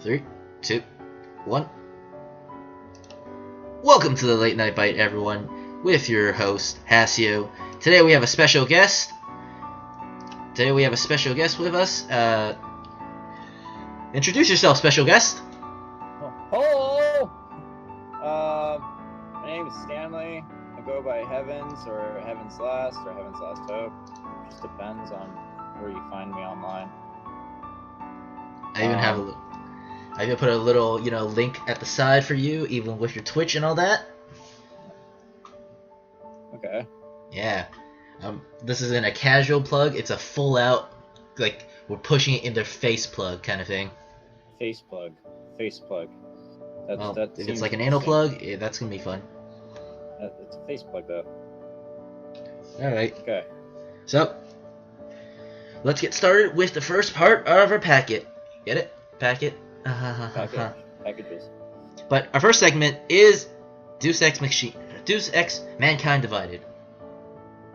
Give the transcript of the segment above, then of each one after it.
3, 2, 1. Welcome to the Late Night Byte, everyone, with your host, Hasio. Today we have a special guest. With us. Introduce yourself, special guest. Hello! My name is Stanley. I go by Heavens, or Heaven's Last, or Heaven's Last Hope. Just depends on where you find me online. I even put a little, link at the side for you, even with your Twitch and all that. Okay. Yeah. This isn't a casual plug. It's a full out, like, we're pushing it in their face plug kind of thing. Face plug. If it's like an anal plug, that's going to be fun. It's a face plug, though. Alright. Okay. So, let's get started with the first part of our packet. Get it? Packet? Packages. But our first segment is Deus Ex Mankind Divided.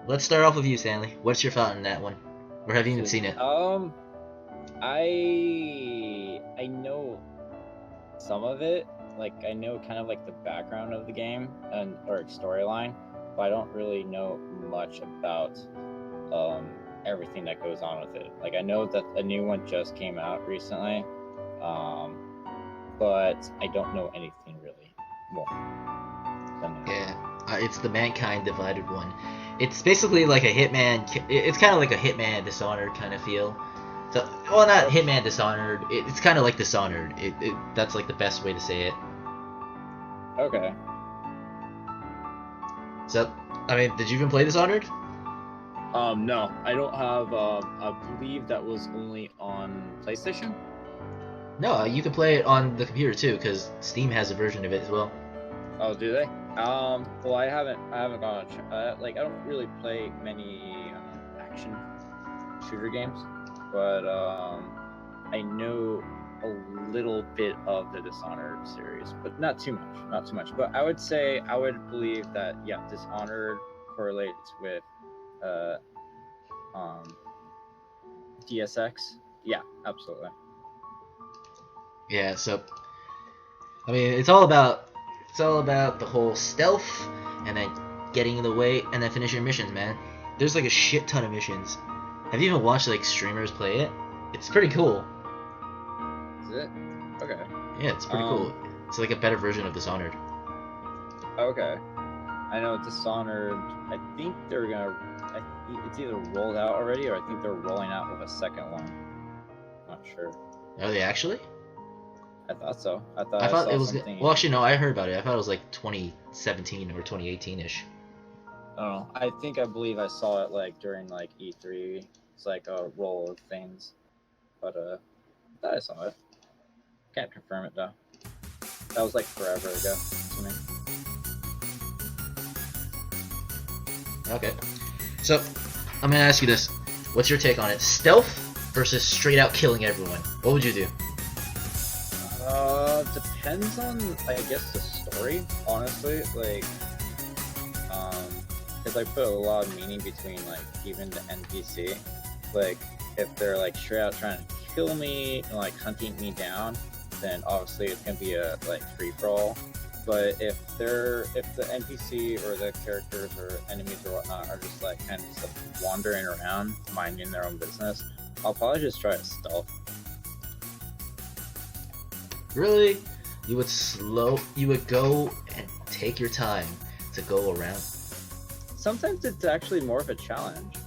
Let's start off with you, Stanley. What's your thought on that one? Or have you even seen it? I know some of it. Like, I know kind of like the background of the game or storyline, but I don't really know much about everything that goes on with it. Like, I know that a new one just came out recently, but I don't know anything really more than that. Yeah, it's the Mankind Divided one. It's basically like a Hitman. It's kind of like a Hitman Dishonored kind of feel. So, well, not Hitman Dishonored. It's kind of like Dishonored. That's like the best way to say it. Okay. So, I mean, did you even play Dishonored? No, I don't have. I believe that was only on PlayStation. No, you can play it on the computer too, because Steam has a version of it as well. Oh, do they? Well, I haven't gone. Like, I don't really play many action shooter games, but I know a little bit of the Dishonored series, but not too much. But I would believe that Dishonored correlates with DSX. Yeah, absolutely. Yeah, so I mean, it's all about the whole stealth and then getting in the way and then finishing missions, man. There's like a shit ton of missions. Have you even watched like streamers play it? It's pretty cool. Is it? Okay. Yeah, it's pretty cool. It's like a better version of Dishonored. Okay. I know Dishonored. I think it's either rolled out already, or I think they're rolling out with a second one. Not sure. Are they actually? I thought so. I thought it was something... Well, actually, no. I heard about it. I thought it was like 2017 or 2018-ish. Oh, I believe I saw it like during like E3. It's like a roll of things, but I thought I saw it. Can't confirm it though. That was like forever ago to me. Okay. So, I'm gonna ask you this. What's your take on it? Stealth versus straight out killing everyone. What would you do? Depends on, I guess, the story, honestly. Like, because I put a lot of meaning between, like, even the NPC. Like, if they're, like, straight out trying to kill me and, like, hunting me down, then obviously it's gonna be a, like, free-for-all. But if the NPC or the characters or enemies or whatnot are just, like, kind of just, like, wandering around, minding their own business, I'll probably just try to stealth. Really? You would go and take your time to go around? Sometimes it's actually more of a challenge.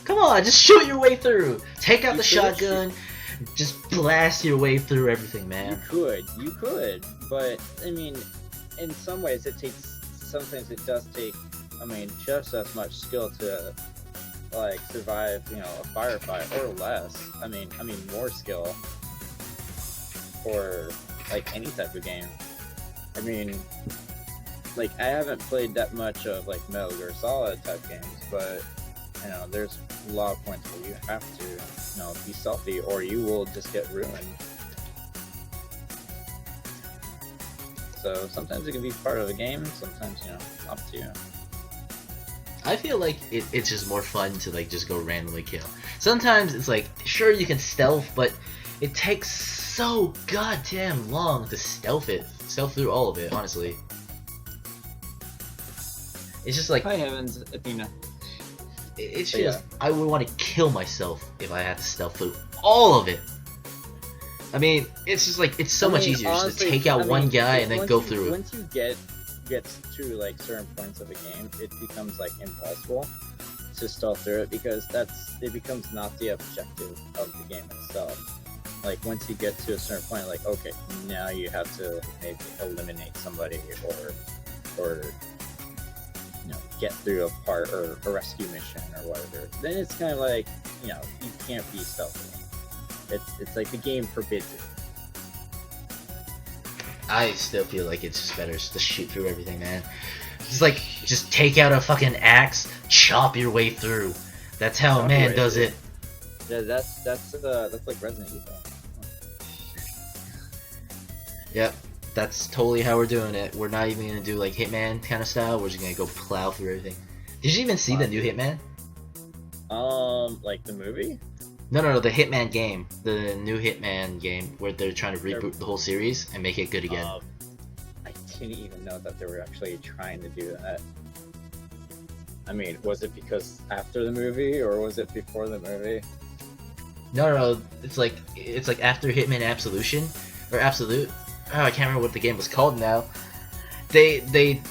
Come on, just shoot your way through. Take out the shotgun, just blast your way through everything, man. You could, but I mean, in some ways sometimes it does take, I mean, just as much skill to, like, survive, a firefight, or less. I mean, more skill for, like, any type of game. I mean, like, I haven't played that much of, like, Metal Gear Solid type games, but, there's a lot of points where you have to, be stealthy, or you will just get ruined. So sometimes it can be part of the game, sometimes, up to you. I feel like it's just more fun to, like, just go randomly kill. Sometimes it's like, sure, you can stealth, but it takes so goddamn long to stealth through all of it. Honestly, it's just like Hi heavens, Athena. it's But just I would want to kill myself if I had to stealth through all of it. I mean, it's just like it's so much easier just to take out one guy and then go through it. Once you get to like certain points of the game, it becomes like impossible to stealth through it because it becomes not the objective of the game itself. Like once you get to a certain point, like okay, now you have to maybe eliminate somebody or get through a part or a rescue mission or whatever. Then it's kind of like you can't be stealthy. It's like the game forbids it. I still feel like it's just better just to shoot through everything, man. It's like just take out a fucking axe, chop your way through. That's how a man does it. Yeah, that's like Resident Evil. Yep, that's totally how we're doing it. We're not even gonna do like Hitman kind of style. We're just gonna go plow through everything. Did you even see the new Hitman? Like the movie? No, the Hitman game, the new Hitman game, where they're trying to reboot the whole series and make it good again. I didn't even know that they were actually trying to do that. I mean, was it because after the movie or was it before the movie? No, it's like after Hitman Absolution or Absolute. Oh, I can't remember what the game was called now. They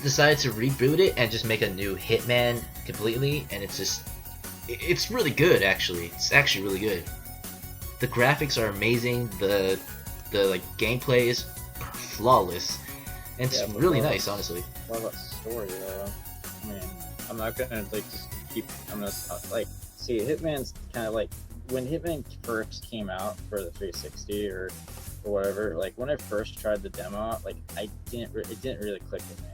decided to reboot it and just make a new Hitman completely, and it's really good actually. It's actually really good. The graphics are amazing. The like gameplay is flawless, and it's really nice, honestly. What about story though? I mean, I'm not gonna like just keep. I'm gonna like see Hitman's kind of like when Hitman first came out for the 360 or whatever. Like when I first tried the demo out, like it didn't really click with me.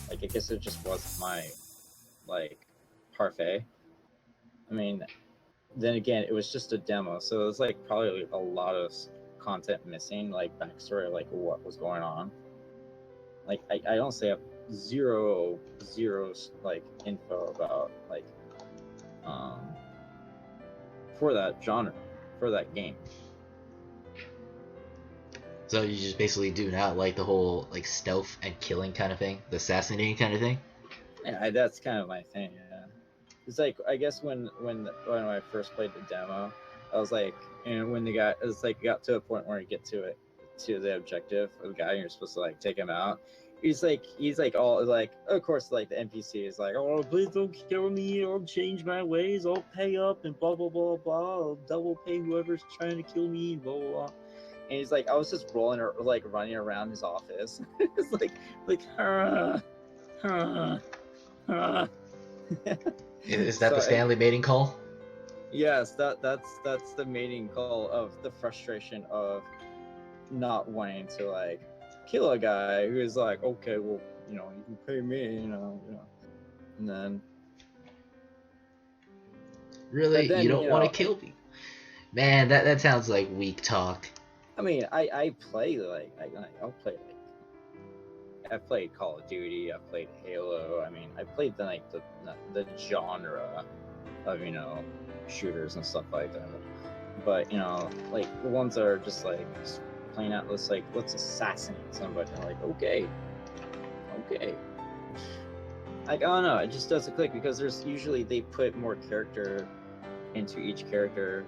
Like I guess it just wasn't my like parfait. I mean, then again, it was just a demo, so it was like probably a lot of content missing, like backstory, like what was going on. Like I honestly have zero like info about like for that genre, for that game. So you just basically do not like the whole like stealth and killing kind of thing, the assassinating kind of thing? Yeah, that's kind of my thing. Yeah. It's like I guess when I first played the demo, I was like, and when the guy, it's like got to a point where you get to the objective of the guy, and you're supposed to like take him out. He's like all like, of course, like the NPC is like, oh please don't kill me, I'll change my ways, I'll pay up and blah blah blah blah, I'll double pay whoever's trying to kill me, blah blah blah. And he's like, I was just rolling or like running around his office. It's like Is that the Stanley mating call? Yes, that's the mating call of the frustration of not wanting to like kill a guy who's like, okay, well, you can pay me, and then really, you don't want to kill me, man. That sounds like weak talk. I mean, I play like I'll play like I played Call of Duty, I played Halo. I mean, I played the genre of shooters and stuff like that. But like the ones that are just like playing out, let's assassinate somebody. I'm like, okay. Like, I don't know, it just doesn't click because there's usually they put more character into each character.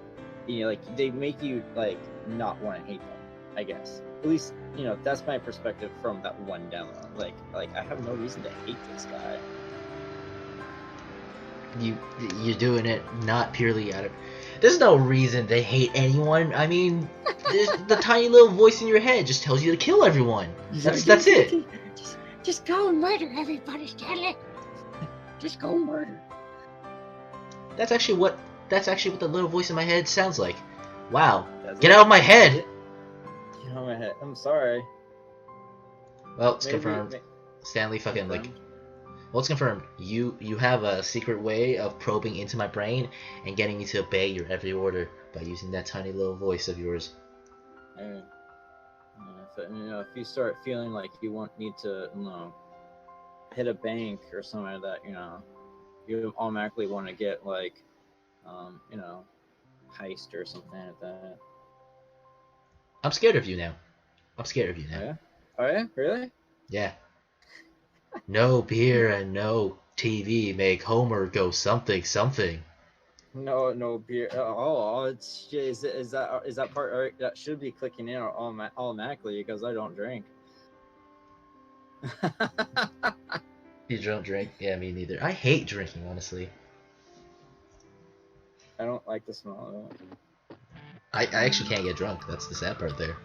Like they make you like not want to hate them, I guess. At least, that's my perspective from that one demo. Like I have no reason to hate this guy. You're doing it not purely out of. There's no reason to hate anyone. I mean, the tiny little voice in your head just tells you to kill everyone. That's it. Just go and murder everybody, Stanley. Just go murder. That's actually what the little voice in my head sounds like. Wow. Get out of my head. Get out of my head. I'm sorry. Well, it's confirmed. Stanley fucking like. Well, it's confirmed. You have a secret way of probing into my brain and getting me to obey your every order by using that tiny little voice of yours. And, if you start feeling like you need to, hit a bank or something like that, you automatically want to get like, heist or something like that. I'm scared of you now. I'm scared of you Oh now. yeah. Oh yeah. Really? Yeah. No beer and no TV make Homer go something something. No, no beer. Oh, it's is that part that should be clicking in automatically because I don't drink. You don't drink? Yeah, me neither. I hate drinking, honestly. I don't like the smell of it. I actually can't get drunk. That's the sad part there.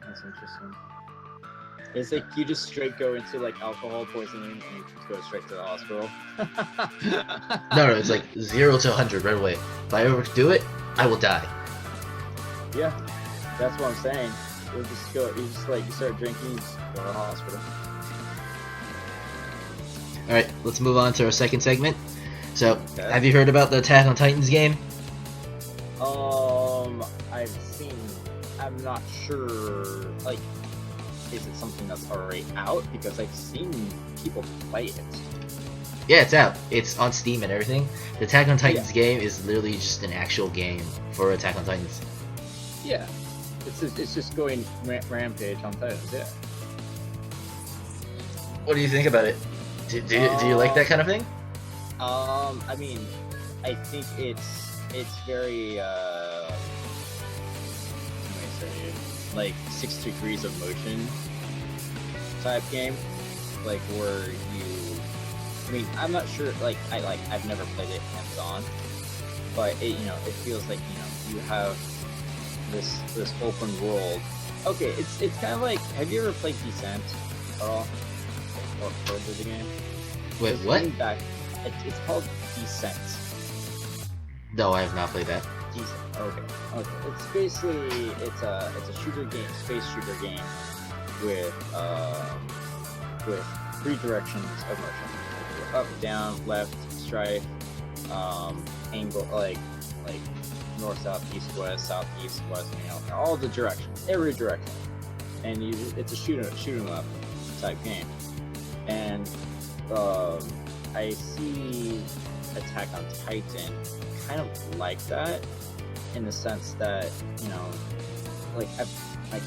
That's interesting. It's like you just straight go into like alcohol poisoning and you just go straight to the hospital. No, it's like 0 to 100 right away. If I ever do it, I will die. Yeah, that's what I'm saying. You just go. You just like you start drinking, you just go to the hospital. All right, let's move on to our second segment. So, Okay. have you heard about the Attack on Titans game? I've seen. I'm not sure. Like, is it something that's already out? Because I've seen people play it. Yeah, it's out. It's on Steam and everything. The Attack on Titans game is literally just an actual game for Attack on Titans. Yeah, it's just going rampage on Titans. Yeah. What do you think about it? Do you like that kind of thing? I mean, I think it's very how do I say it? Like 6 degrees of motion type game, like where you. I mean, I'm not sure. I've never played it hands on, but it it feels like you have this open world. Okay, it's kind of like. Have you ever played Descent at all? Or heard of the game? Wait, It's what? going back. It's called Descent. No, I have not played that. Descent. Okay. It's basically it's a shooter game, space shooter game with 3 directions of motion: up, down, left, strike, angle, like north, south, east, west, all the directions, every direction, and it's a shoot 'em up type game, and I see Attack on Titan kind of like that in the sense that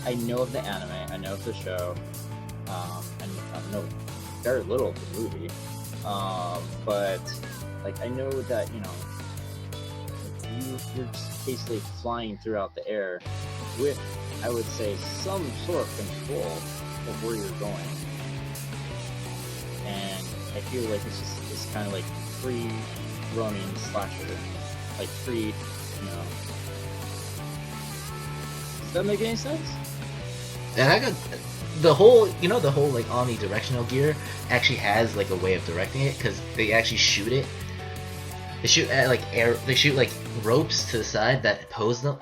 I know of the anime, I know of the show, and I know very little of the movie, but I know that you're just basically flying throughout the air with, I would say, some sort of control of where you're going. And I feel like it's kind of like free roaming slasher, like free, Does that make any sense? And I got the whole like omnidirectional gear actually has like a way of directing it because they actually shoot it. They shoot at like air. They shoot like ropes to the side that pulls them,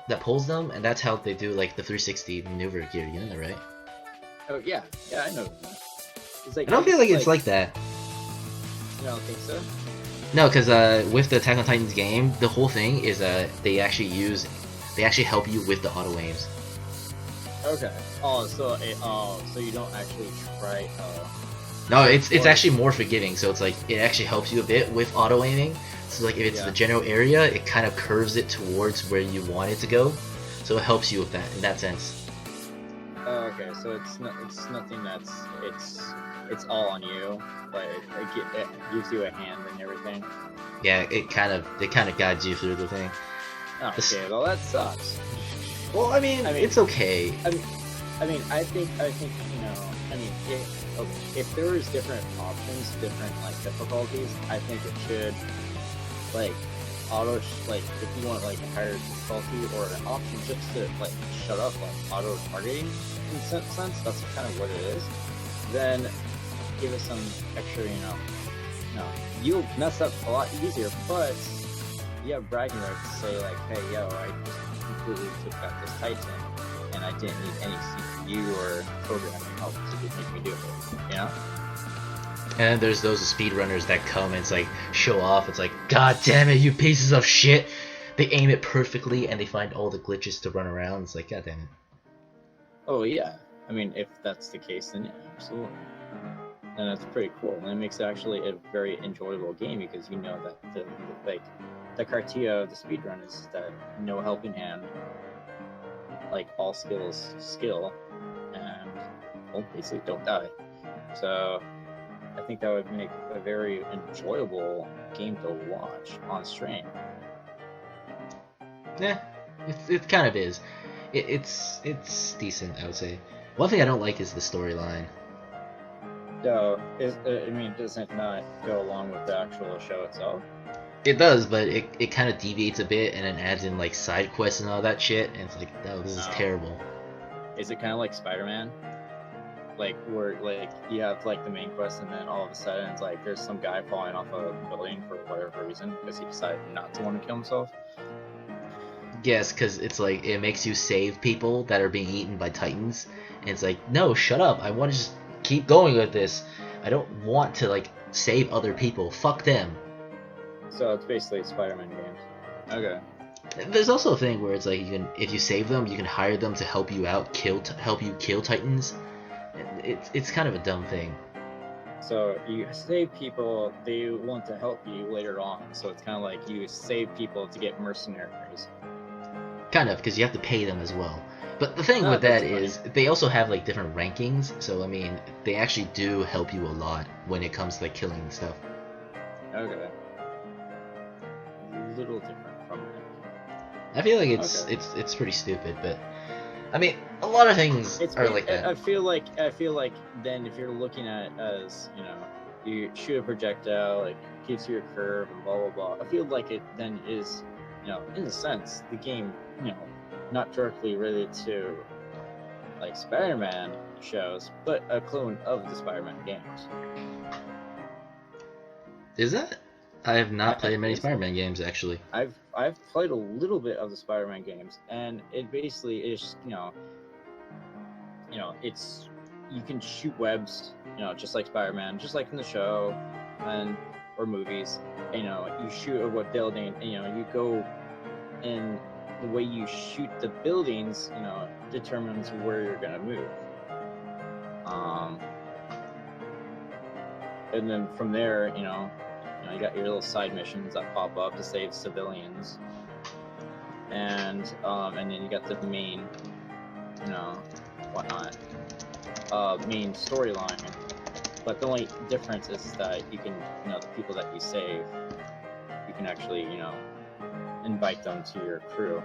and that's how they do like the 360 maneuver gear. You know that, right? Oh yeah, I know. It's like I don't feel like it's like that. You don't think so? No, because with the Attack on Titans game, the whole thing is they actually help you with the auto aims. Okay. So you don't actually try. No, it's actually more forgiving. So it's like it actually helps you a bit with auto aiming. So like if it's the general area, it kind of curves it towards where you want it to go. So it helps you with that in that sense. Oh, okay. So it's nothing that's it's all on you, but it gives you a hand and everything. Yeah, it kind of guides you through the thing. Okay, well that sucks. Well, I mean it's okay. I think if there was different options, different difficulties, I think it should auto if you want a higher difficulty or an option just to shut up auto targeting in some sense, that's kind of what it is. Then give it some extra, you'll mess up a lot easier, but you have bragging rights to say hey yo, I just completely took out this Titan and I didn't need any CPU or programming help to make me do it, And there's those speedrunners that come and it's show off. It's God damn it, you pieces of shit! They aim it perfectly and they find all the glitches to run around. It's God damn it. Oh yeah, I mean if that's the case, then yeah, absolutely. And that's pretty cool. And it makes it actually a very enjoyable game because you know that the criteria of the speedrun is that no helping hand. like all skills skill, and well, basically don't die. So I think that would make a very enjoyable game to watch on stream. Yeah, it kind of is. It's decent, I would say. One thing I don't like is the storyline. So, I mean, does it not go along with the actual show itself? It does, but it kind of deviates a bit and then adds in like side quests and all that shit, and it's like, oh, this is terrible. Is it kind of like Spider-Man? Like, where like you have like the main quest, and then all of a sudden it's like there's some guy falling off a building for whatever reason because he decided not to want to kill himself? Yes, because it's like it makes you save people that are being eaten by titans, and it's like, no, shut up. I want to just keep going with this. I don't want to like save other people. Fuck them. So it's basically Spider-Man games. Okay. There's also a thing where it's like if you save them, you can hire them to help you out, help you kill titans. It's kind of a dumb thing. So you save people, they want to help you later on. So it's kind of like you save people to get mercenaries. Kind of, because you have to pay them as well. But the thing with that is, they also have like different rankings. So I mean, they actually do help you a lot when it comes to like killing stuff. Okay. A little different from it. I feel like it's pretty stupid, but I mean, a lot of things are like that. I feel like then if you're looking at it as, you know, you shoot a projectile, like gives you a curve and blah blah blah. I feel like it then is, you know, in a sense, the game, you know, not directly related to like Spider-Man shows, but a clone of the Spider-Man games. Is that? I have not played many Spider-Man games actually. I've played a little bit of the Spider-Man games, and it basically is, you know, it's, you can shoot webs, you know, just like Spider-Man, just like in the show, and or movies. You know, you shoot a web building, and you know, you go, and the way you shoot the buildings, you know, determines where you're gonna move. And then from there, you know, you got your little side missions that pop up to save civilians, and then you got the main, you know, whatnot, main storyline. But the only difference is that you can, you know, the people that you save, you can actually, you know, invite them to your crew.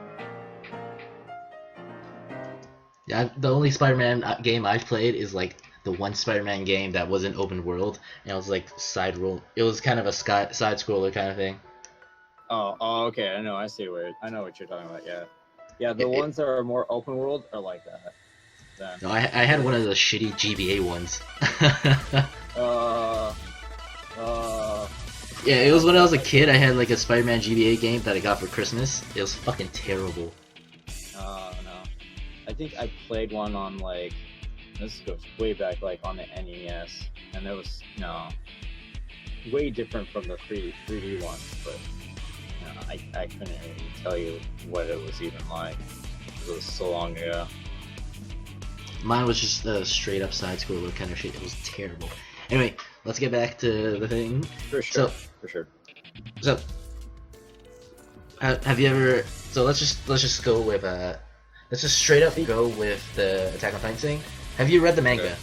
Yeah, the only Spider-Man game I've played is like the one Spider-Man game that wasn't open world, and it was like side roll. It was kind of a side scroller kind of thing. Oh, okay. I know what you're talking about. Yeah. The ones that are more open world are like that. Then. No, I had one of the shitty GBA ones. Yeah, it was when I was a kid. I had like a Spider-Man GBA game that I got for Christmas. It was fucking terrible. Oh no, I think I played one on like, this goes way back, like on the NES, and it was, you know, way different from the 3D one, but you know, I couldn't even tell you what it was even like. It was so long ago. Mine was just a straight up side scroller kind of shit. It was terrible. Anyway, let's get back to the thing. For sure. For sure. So, have you ever? So let's just go with let's just straight up go with the Attack on Titan thing. Have you read the manga?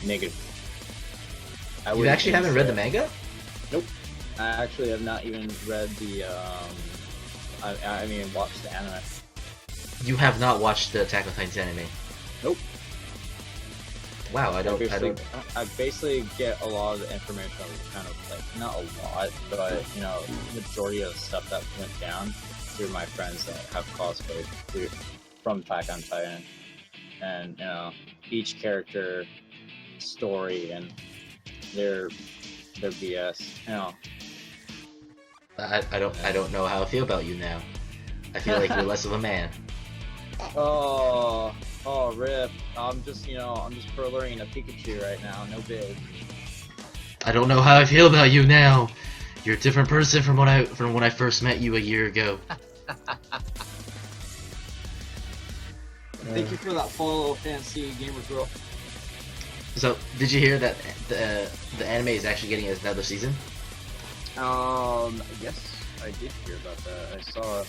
Negative. You actually haven't read the manga? Nope. I actually have not even read the. I haven't even watched the anime. You have not watched the Attack on Titan anime? Nope. Wow, I basically get a lot of the information, kind of like, not a lot, but you know, majority of the stuff that went down through my friends that have cosplayed from Attack on Titan, and you know, each character story and their BS. You know, I don't know how I feel about you now. I feel like you're less of a man. Oh, rip. I'm just furthering a Pikachu right now, no big. I don't know how I feel about you now. You're a different person from when I first met you a year ago. Thank you for that follow, Fancy Gamer Girl. So, did you hear that the anime is actually getting another season? Yes, I did hear about that. I saw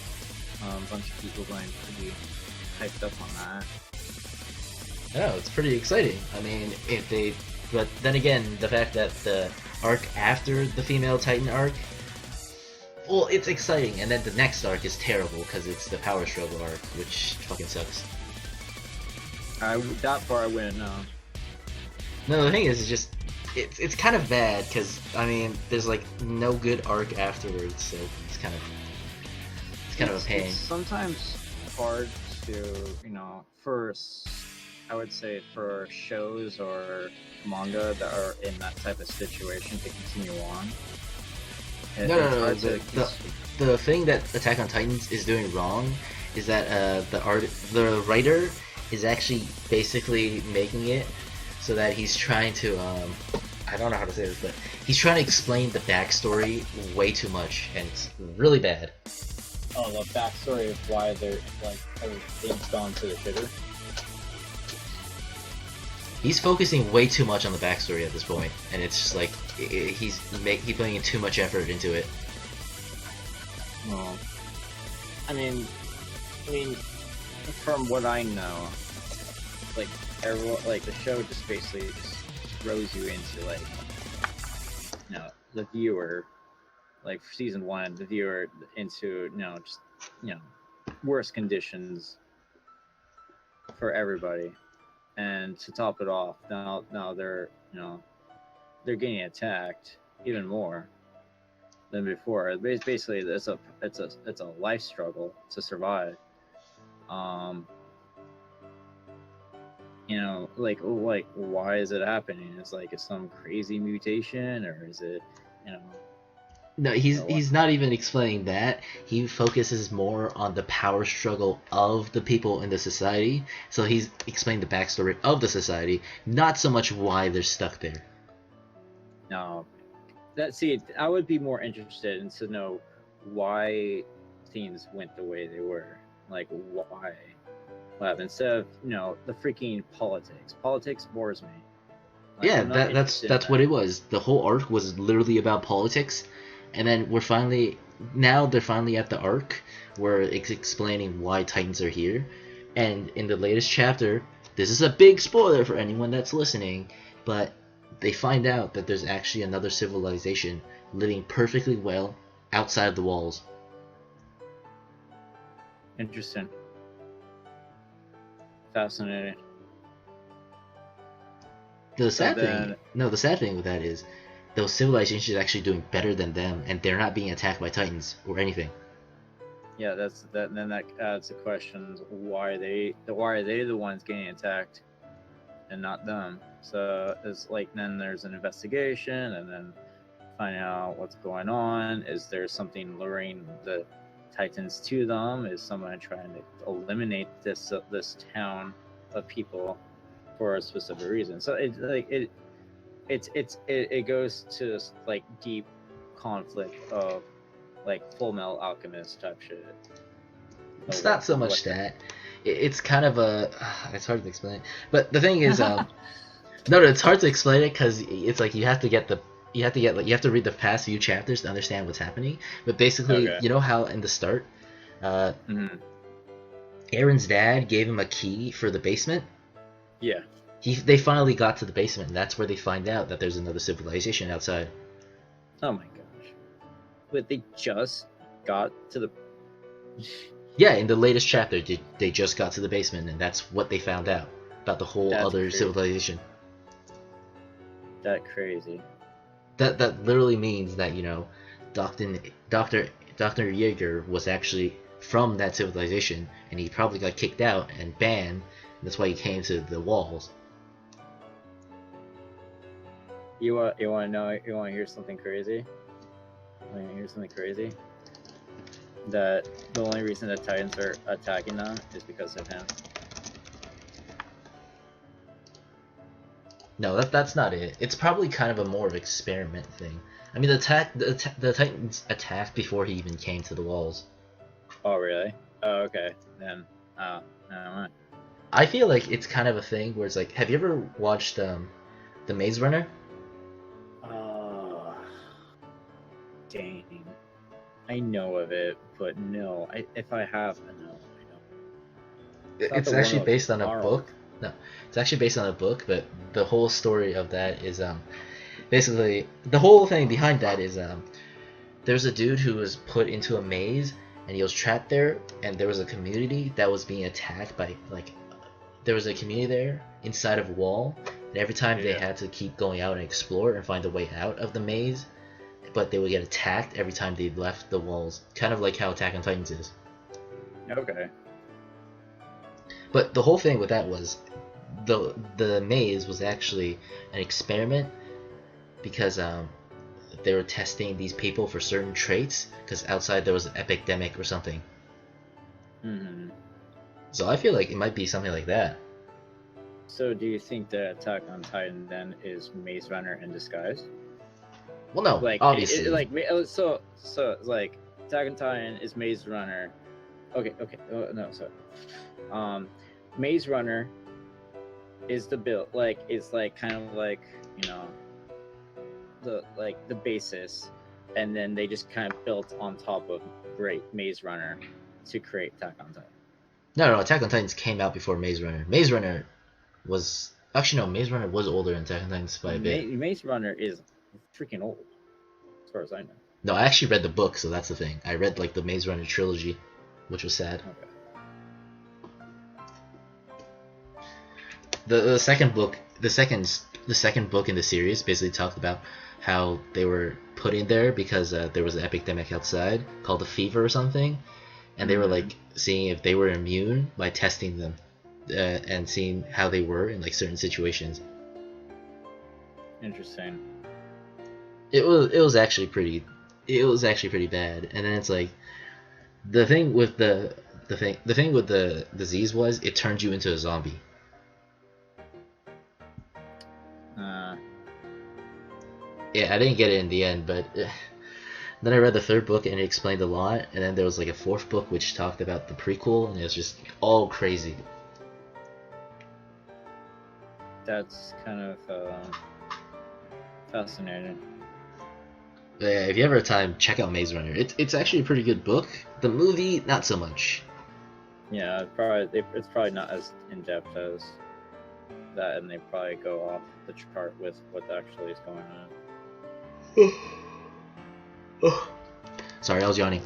A bunch of people going pretty hyped up on that. No, it's pretty exciting. I mean, but then again, the fact that the arc after the female Titan arc, well, it's exciting, and then the next arc is terrible because it's the power struggle arc, which fucking sucks. That far I wouldn't know. No, the thing is, it's kind of bad because I mean, there's like no good arc afterwards, so it's kind of a pain. It's sometimes hard to, I would say for shows or manga that are in that type of situation to continue on. No. The thing that Attack on Titans is doing wrong is that the writer is actually basically making it so that he's trying to I don't know how to say this, but he's trying to explain the backstory way too much, and it's really bad. Oh, the backstory of why they're like everything's gone to the shitter. He's focusing way too much on the backstory at this point, and it's just like he's putting in too much effort into it. Well, I mean, from what I know, like everyone, like the show just basically just throws you into like, the viewer, like for season 1, the viewer into worse conditions for everybody. And to top it off, now they're getting attacked even more than before. Basically, it's a life struggle to survive. Like why is it happening? It's like it's some crazy mutation, or is it, No, he's not even explaining that. He focuses more on the power struggle of the people in the society. So he's explaining the backstory of the society, not so much why they're stuck there. No, I would be more interested in to know why things went the way they were. Like why? Well, instead of the freaking politics. Politics bores me. Like, yeah, that's what it was. The whole arc was literally about politics. And then they're finally at the arc where it's explaining why Titans are here. And in the latest chapter, this is a big spoiler for anyone that's listening, but they find out that there's actually another civilization living perfectly well outside the walls. Interesting. Fascinating. The sad thing with that is those civilizations are actually doing better than them, and they're not being attacked by Titans or anything. Yeah, then that adds the questions: why are they the ones getting attacked, and not them? So it's like then there's an investigation, and then finding out what's going on. Is there something luring the Titans to them? Is someone trying to eliminate this town of people for a specific reason? So it goes to like deep conflict of like Full Metal Alchemist type shit. It's not so much that. It's kind of it's hard to explain. But the thing is, no, it's hard to explain it because it's like you have to read the past few chapters to understand what's happening. But basically, Okay. You know how in the start, Aaron's dad gave him a key for the basement. Yeah. They finally got to the basement, and that's where they find out that there's another civilization outside. Oh my gosh. But they just got to the... Yeah, in the latest chapter, they just got to the basement, and that's what they found out about the whole other crazy. civilization. That crazy. That literally means that, Dr. Jaeger was actually from that civilization, and he probably got kicked out and banned, and that's why he came to the walls. You want to know? You want to hear something crazy? That the only reason the Titans are attacking them is because of him. No, that's not it. It's probably kind of a more of an experiment thing. I mean, the Titans attacked before he even came to the walls. Oh really? Oh okay. Then never mind. I feel like it's kind of a thing where it's like, have you ever watched the Maze Runner? Oh, dang. I know of it, but no. If I have, no, I don't. Not It's the one actually with based on a Carl. book. No, it's actually based on a book, but the whole story of that is basically the whole thing behind that is there's a dude who was put into a maze and he was trapped there, and there was a community that was being attacked by like there was a community there inside of a wall, and every time they Yeah. had to keep going out and explore and find a way out of the maze, but they would get attacked every time they left the walls, kind of like how Attack on Titans is. Okay. But the whole thing with that was the maze was actually an experiment because they were testing these people for certain traits because outside there was an epidemic or something. Hmm. So I feel like it might be something like that. So, do you think that Attack on Titan then is Maze Runner in disguise? Well, no, Like, obviously. so like Attack on Titan is Maze Runner. Okay. No, sorry. Maze Runner is the build, like, it's like kind of like, you know, the basis, and then they just kind of built on top of Great Maze Runner to create Attack on Titan. No, Attack on Titans came out before Maze Runner. Maze Runner was actually no, Maze Runner was older than Attack on Titans by a bit. Maze Runner is freaking old, as far as I know. No, I actually read the book, so that's the thing. I read like the Maze Runner trilogy, which was sad. Okay. The second book, the second book in the series basically talked about how they were put in there because there was an epidemic outside called the fever or something, and they were like seeing if they were immune by testing them and seeing how they were in like certain situations. Interesting. It was actually pretty bad. And then it's like the thing with the thing with the disease was it turned you into a zombie. Yeah, I didn't get it in the end, but then I read the third book and it explained a lot, and then there was like a fourth book which talked about the prequel, and it was just all crazy. That's kind of fascinating. Yeah, if you ever have time, check out Maze Runner. It's actually a pretty good book. The movie, not so much. Yeah, it's probably not as in depth as that, and they probably go off the chart with what actually is going on. Sorry, I was yawning.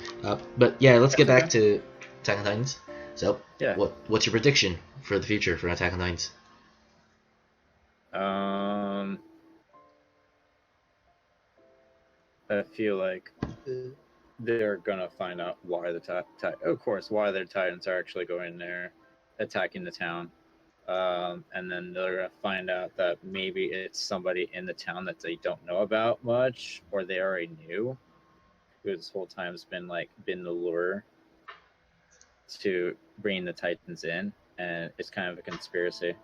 But yeah, let's get back to Attack on Titans. So, Yeah. what's your prediction for the future for Attack on Titans? I feel like they're gonna find out why why their Titans are actually going there, attacking the town, and then they're gonna find out that maybe it's somebody in the town that they don't know about much, or they already knew, who this whole time has been the lure to bring the Titans in, and it's kind of a conspiracy.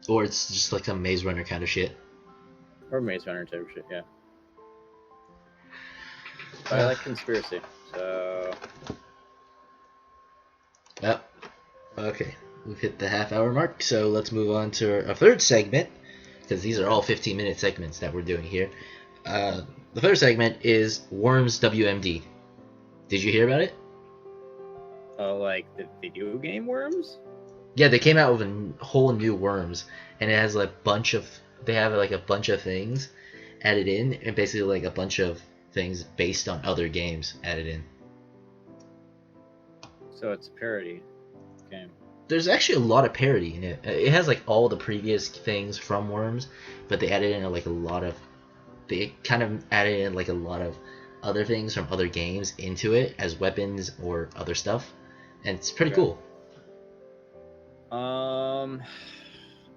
Or it's just like some Maze Runner kind of shit. Or Maze Runner type of shit, yeah. But I like conspiracy, so... Yep. Okay, we've hit the half-hour mark, so let's move on to our third segment, because these are all 15-minute segments that we're doing here. The third segment is Worms WMD. Did you hear about it? Oh, like the video game Worms? Yeah, they came out with a whole new Worms, and it has like they have like a bunch of things added in, and basically like a bunch of things based on other games added in. So it's a parody game. There's actually a lot of parody in it. It has like all the previous things from Worms, but they added in like a lot of other things from other games into it as weapons or other stuff, and it's pretty cool.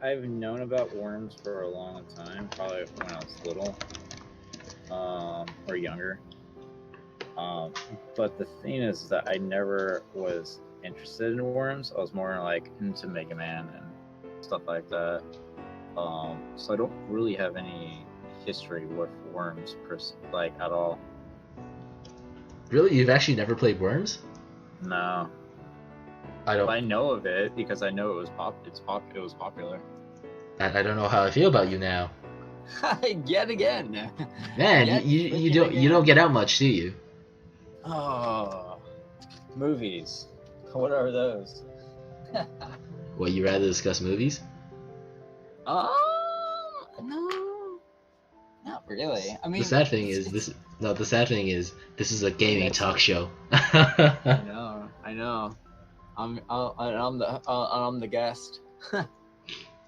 I've known about Worms for a long time, probably when I was little, or younger. But the thing is that I never was interested in Worms. I was more like into Mega Man and stuff like that. So I don't really have any history with Worms, at all. Really, you've actually never played Worms? No. I know of it because I know it was popular. I don't know how I feel about you now. Yet again. Man, Yet you don't get out much, do you? Oh, movies. What are those? What, you rather discuss movies? No, not really. I mean, The sad thing is it's- this. No, the sad thing is this is a gaming That's- talk show. I know. I'm the guest.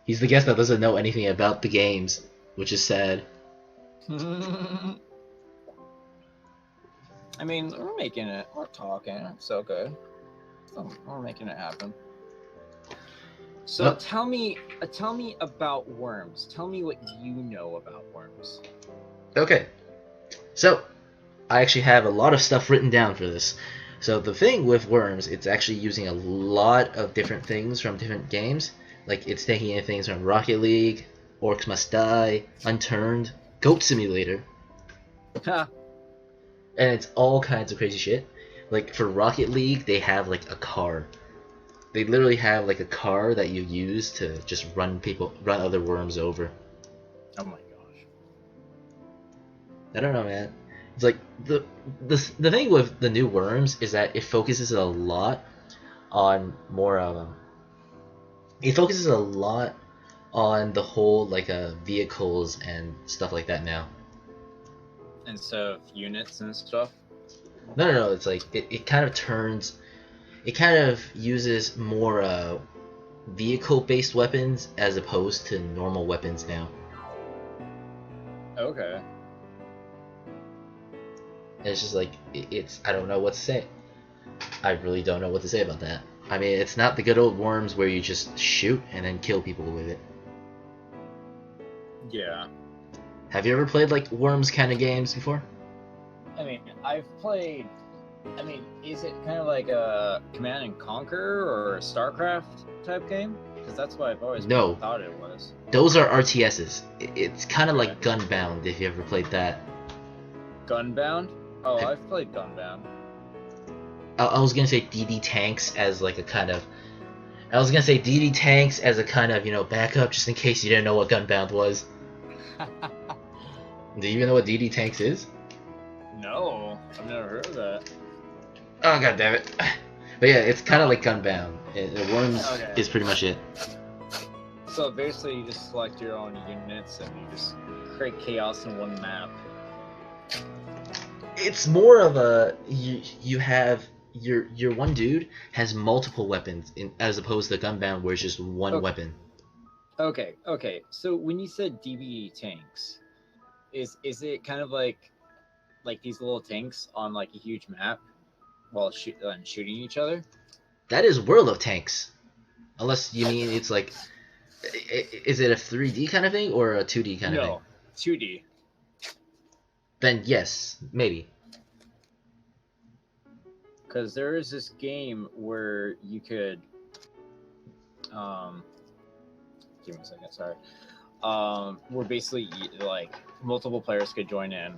He's the guest that doesn't know anything about the games, which is sad. I mean, we're making it. We're talking. It's okay. We're making it happen. So Well- tell me about worms. Tell me what you know about worms. Okay, so I actually have a lot of stuff written down for this. So the thing with worms, it's actually using a lot of different things from different games. Like it's taking in things from Rocket League, Orcs Must Die, Unturned, Goat Simulator, Ha! and it's all kinds of crazy shit. Like for Rocket League, they have like a car. They literally have like a car that you use to just run other worms over. Oh my gosh. I don't know, man. It's like the thing with the new worms is that it focuses a lot on more of it focuses a lot on the whole like vehicles and stuff like that now. Instead of units and stuff. No. It's like it kind of uses more vehicle-based weapons as opposed to normal weapons now. Okay. And it's just like it's I don't know what to say. I really don't know what to say about that. I mean, it's not the good old worms where you just shoot and then kill people with it. Yeah. Have you ever played like worms kind of games before? I mean, I've played. I mean, is it kind of like a Command and Conquer or a StarCraft type game? Because that's what I've always No. thought it was. Those are RTSs. It's kind of like Okay. Gunbound if you ever played that. Gunbound? Oh, Hey. I've played Gunbound. I was gonna say DD Tanks as like a kind of. I was gonna say DD Tanks as a kind of backup just in case you didn't know what Gunbound was. Do you even know what DD Tanks is? No, I've never heard of that. Oh god damn it! But yeah, it's kind of like Gunbound. The worms Okay. is pretty much it. So basically, you just select your own units and you just create chaos in one map. It's more of a you have your one dude has multiple weapons as opposed to Gunbound where it's just one Okay. weapon. Okay. So when you said DB tanks, is it kind of like these little tanks on like a huge map while shooting each other? That is World of Tanks. Unless you mean it's like is it a 3D kind of thing or a 2D kind of thing? No, 2D. Then yes, maybe. Because there is this game where you could, give me a second, sorry. Where basically like multiple players could join in,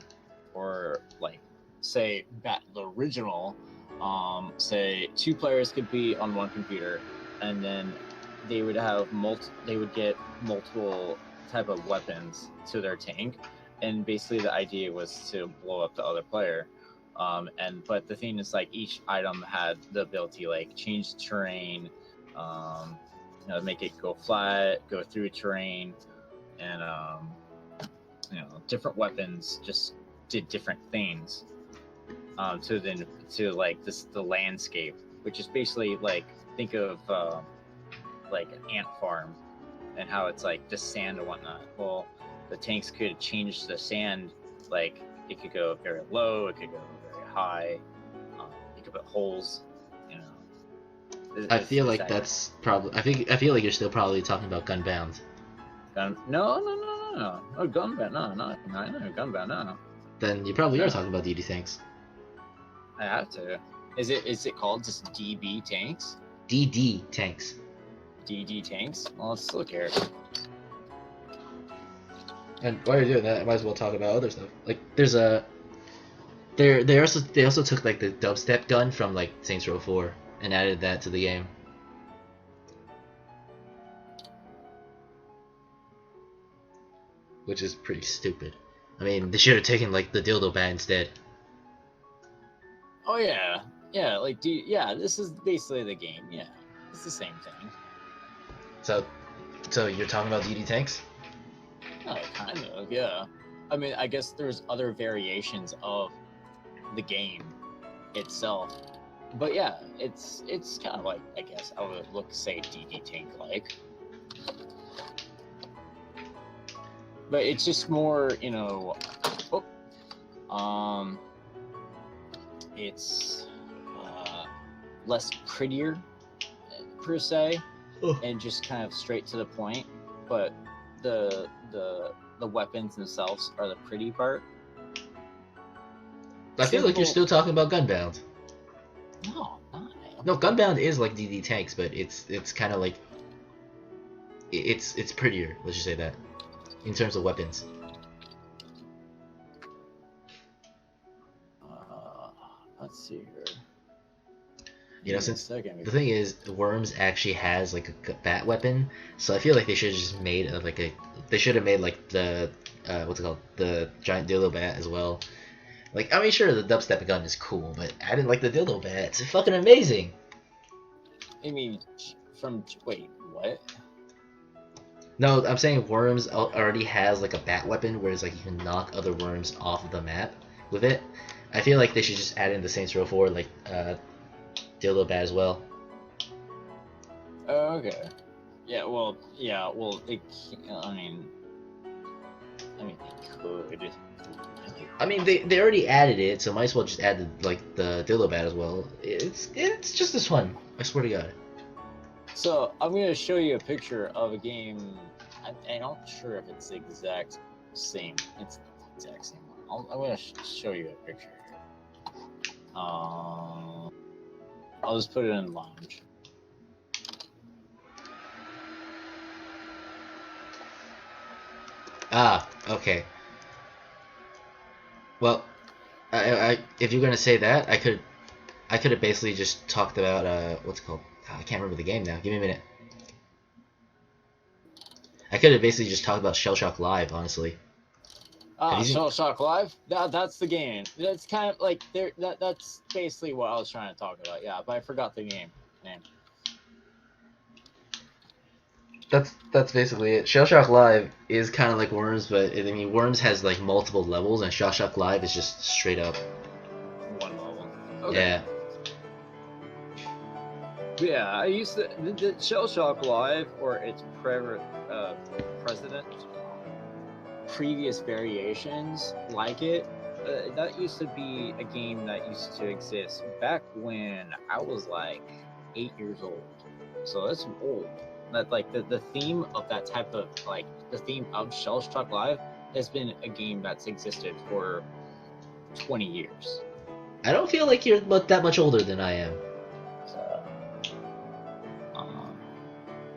or like say the original, say 2 players could be on one computer, and then they would have they would get multiple type of weapons to their tank, and basically the idea was to blow up the other player. But the thing is, like, each item had the ability like change terrain, make it go flat, go through terrain, and different weapons just did different things to the landscape, which is basically like think of like an ant farm and how it's like the sand and whatnot. Well, the tanks could change the sand, like it could go very low, it could go very high. You could put holes. I feel like that's probably. I feel like you're still probably talking about Gunbound. No, Gunbound, no, not Gunbound, no. Then you probably are talking about DD Tanks. I have to. Is it called just DB tanks? DD Tanks. DD tanks? Well, let's look here. And while you're doing that, I might as well talk about other stuff. Like there's a. They also took like the dubstep gun from like Saints Row 4 and added that to the game. Which is pretty stupid. I mean, they should have taken like the dildo bat instead. Oh yeah, yeah. Like, yeah. This is basically the game. Yeah, it's the same thing. So you're talking about DD tanks? Oh, kind of. Yeah. I mean, I guess there's other variations of the game itself, but yeah, it's kind of like, I guess I would say DD tank like, but it's just more, it's less prettier per se, and just kind of straight to the point. But the weapons themselves are the pretty part. I feel like you're still talking about Gunbound. No, not. No, Gunbound is like DD tanks, but it's kind of like it's prettier. Let's just say that in terms of weapons. Let's see here. You know, since the thing is, Worms actually has like a bat weapon, so I feel like they should have just made they should have made like the what's it called, the giant dildo bat as well. Like, I mean, sure, the dubstep gun is cool, but I didn't like the dildo bat. It's fucking amazing. I mean, wait, what? No, I'm saying Worms already has like a bat weapon, where it's like you can knock other worms off of the map with it. I feel like they should just add in the Saints Row 4 like dildo bat as well. Oh, okay. Yeah. Well. It. I mean, they could. I mean, they already added it, so might as well just add the dildo bat as well. It's just as fun. I swear to God. So I'm gonna show you a picture of a game. I'm not sure if it's the exact same. It's the exact same one. I'm gonna show you a picture here. I'll just put it in lounge. Ah, okay. Well, I if you're gonna say that, I could have basically just talked about what's it called? I can't remember the game now. Give me a minute. I could have basically just talked about Shell Shock Live, honestly. Shell Shock Live? That's the game. That's kind of like that's basically what I was trying to talk about. Yeah, but I forgot the game name. That's basically it. Shell Shock Live is kind of like Worms, but I mean, Worms has like multiple levels, and Shell Shock Live is just straight up one level. Okay. Yeah. Yeah, I used to the Shell Shock Live, or its previous variations like it. That used to be a game that used to exist back when I was like 8 years old. So that's old. That like the theme of that type of the theme of Shell Shock Live has been a game that's existed for 20 years. I don't feel like you're that much older than I am.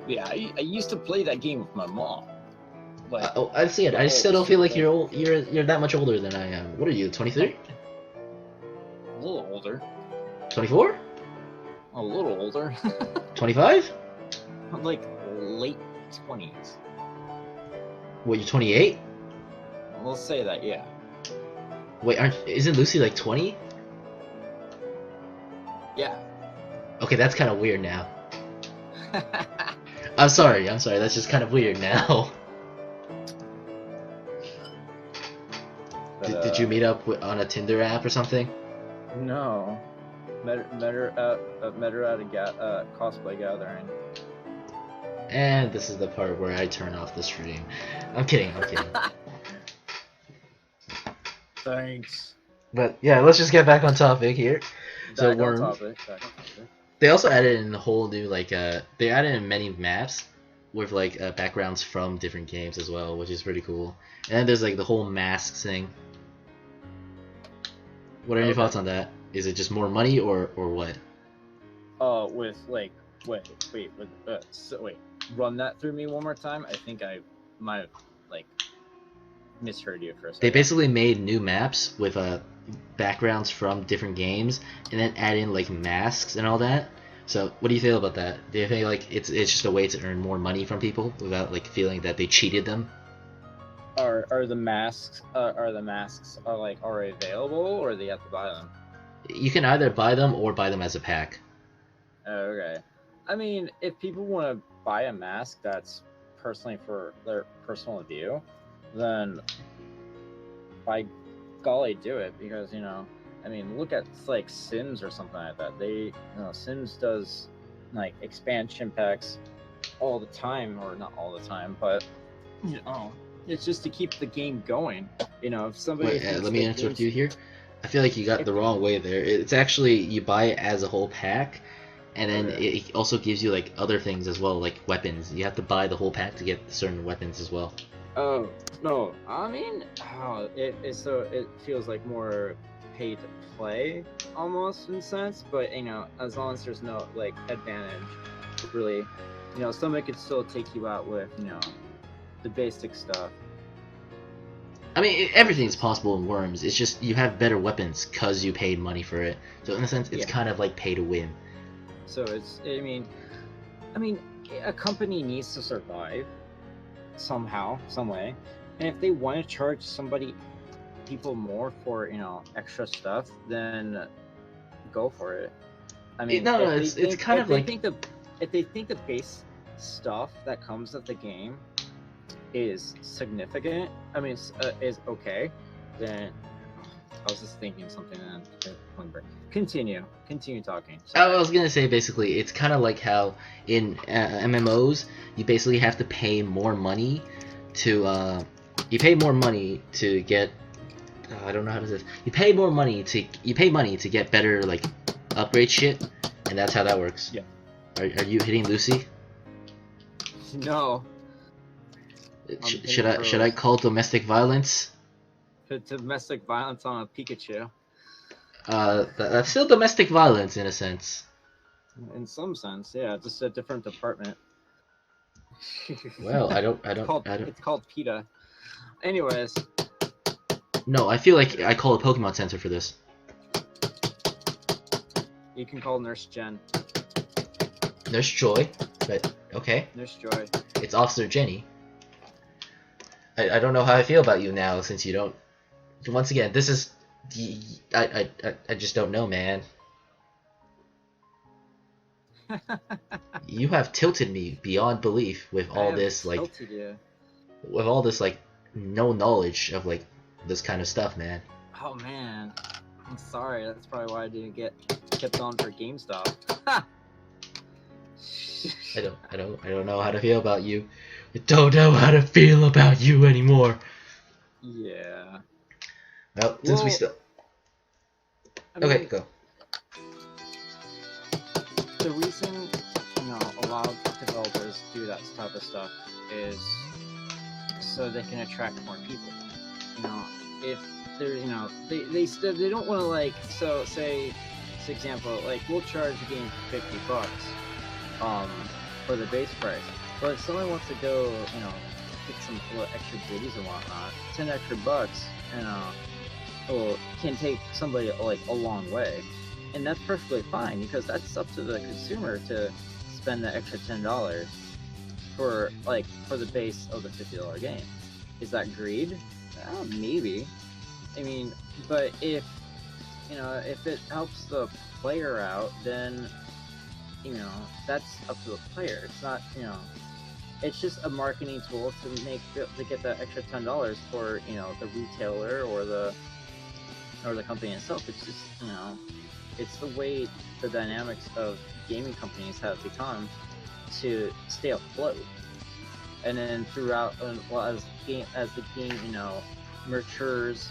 Yeah, I used to play that game with my mom. But I see it. I still don't feel like you're that much older than I am. What are you, 23? A little older. 24? A little older. 25? Like late 20s. What, you're 28? We'll say that, yeah. Wait, isn't Lucy like 20? Yeah. Okay, that's kind of weird now. I'm sorry. That's just kind of weird now. But, did you meet up on a Tinder app or something? No. Met her at a cosplay gathering. And this is the part where I turn off the stream. I'm kidding. Thanks. But yeah, let's just get back on topic here. So Worms. They also added in a whole new they added in many maps with backgrounds from different games as well, which is pretty cool. And then there's the whole masks thing. What are your thoughts on that? Is it just more money or what? Run that through me one more time. I think I might have misheard you for a second. They basically made new maps with backgrounds from different games, and then add in masks and all that. So what do you feel about that? Do you think it's just a way to earn more money from people without feeling that they cheated them? Are the masks already available, or do you have to buy them? You can either buy them or buy them as a pack. Okay. I mean, if people want to buy a mask that's personally for their personal view, then by golly, do it, because I mean, look at like Sims or something like that. Sims does like expansion packs all the time, or not all the time, but it's just to keep the game going. If somebody Wait, let me interrupt you here. I feel like you got the wrong way there. It's actually you buy it as a whole pack, and then it also gives you like other things as well, like weapons. You have to buy the whole pack to get certain weapons as well. Oh no, I mean, it feels like more pay to play almost in a sense, but as long as there's no like advantage, really, somebody could still take you out with the basic stuff. I mean, everything's possible in Worms. It's just you have better weapons because you paid money for it. So in a sense, it's kind of like pay to win. So I mean, a company needs to survive somehow, some way, and if they want to charge people more for extra stuff, then go for it. I mean, it's kind of like if they think the base stuff that comes with the game is significant, I mean, is okay, then I was just thinking something and continue talking. Sorry. I was gonna say basically it's kind of like how in MMOs you basically have to pay more money to get I don't know how to say this. You pay money to get better like upgrade shit, and that's how that works. Yeah. Are you hitting Lucy? No. Should I call domestic violence? Domestic violence on a Pikachu. That's still domestic violence in a sense. In some sense, yeah, just a different department. Well, I don't. It's called PETA. Anyways. No, I feel like I call a Pokemon Center for this. You can call Nurse Jen. Nurse Joy, but okay. Nurse Joy. It's Officer Jenny. I don't know how I feel about you now since you don't. Once again, this is. I just don't know, man. You have tilted me beyond belief with all this like. With all this like no knowledge of like this kind of stuff, man. Oh man, I'm sorry. That's probably why I didn't get kept on for GameStop. I don't know how to feel about you. I don't know how to feel about you anymore. Yeah. Well, since we still. Okay, go. The reason, a lot of developers do that type of stuff is so they can attract more people. If they're, they don't want to like, so say, for example, like we'll charge the game $50, for the base price. But if someone wants to go, get some little extra goodies and whatnot, $10 extra, can take somebody like a long way, and that's perfectly fine because that's up to the consumer to spend the extra $10 for the base of the $50 game. Is that greed? Maybe. I mean, but if it helps the player out, then that's up to the player. It's not, it's just a marketing tool to get that extra $10 for the retailer or the company itself. It's just it's the way the dynamics of gaming companies have become to stay afloat. And then throughout, as the game matures,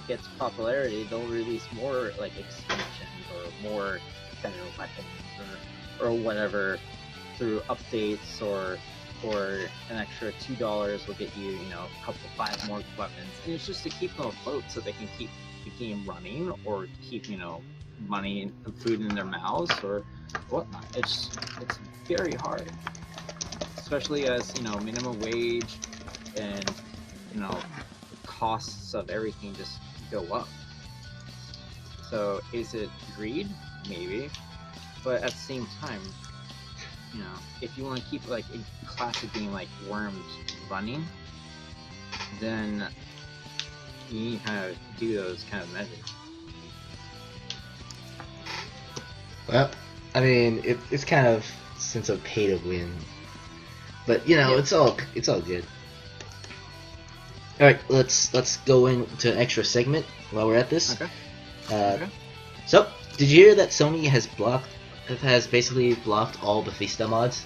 gets popularity, they'll release more like expansions or more better weapons or whatever through updates, or an extra $2 will get you a couple 5 more weapons, and it's just to keep them afloat so they can keep the game running or keep money and food in their mouths or whatnot. It's very hard, especially as minimum wage and costs of everything just go up. So is it greed? Maybe, but at the same time, if you want to keep like a classic game like Worms running, then you need to kind of do those kind of measures. Well, I mean, it's kind of since a pay to win, but you know, Yeah. it's all good. All right, let's go into an extra segment while we're at this. Okay. Uh, Okay. So, did you hear that Sony has basically blocked all Bethesda mods?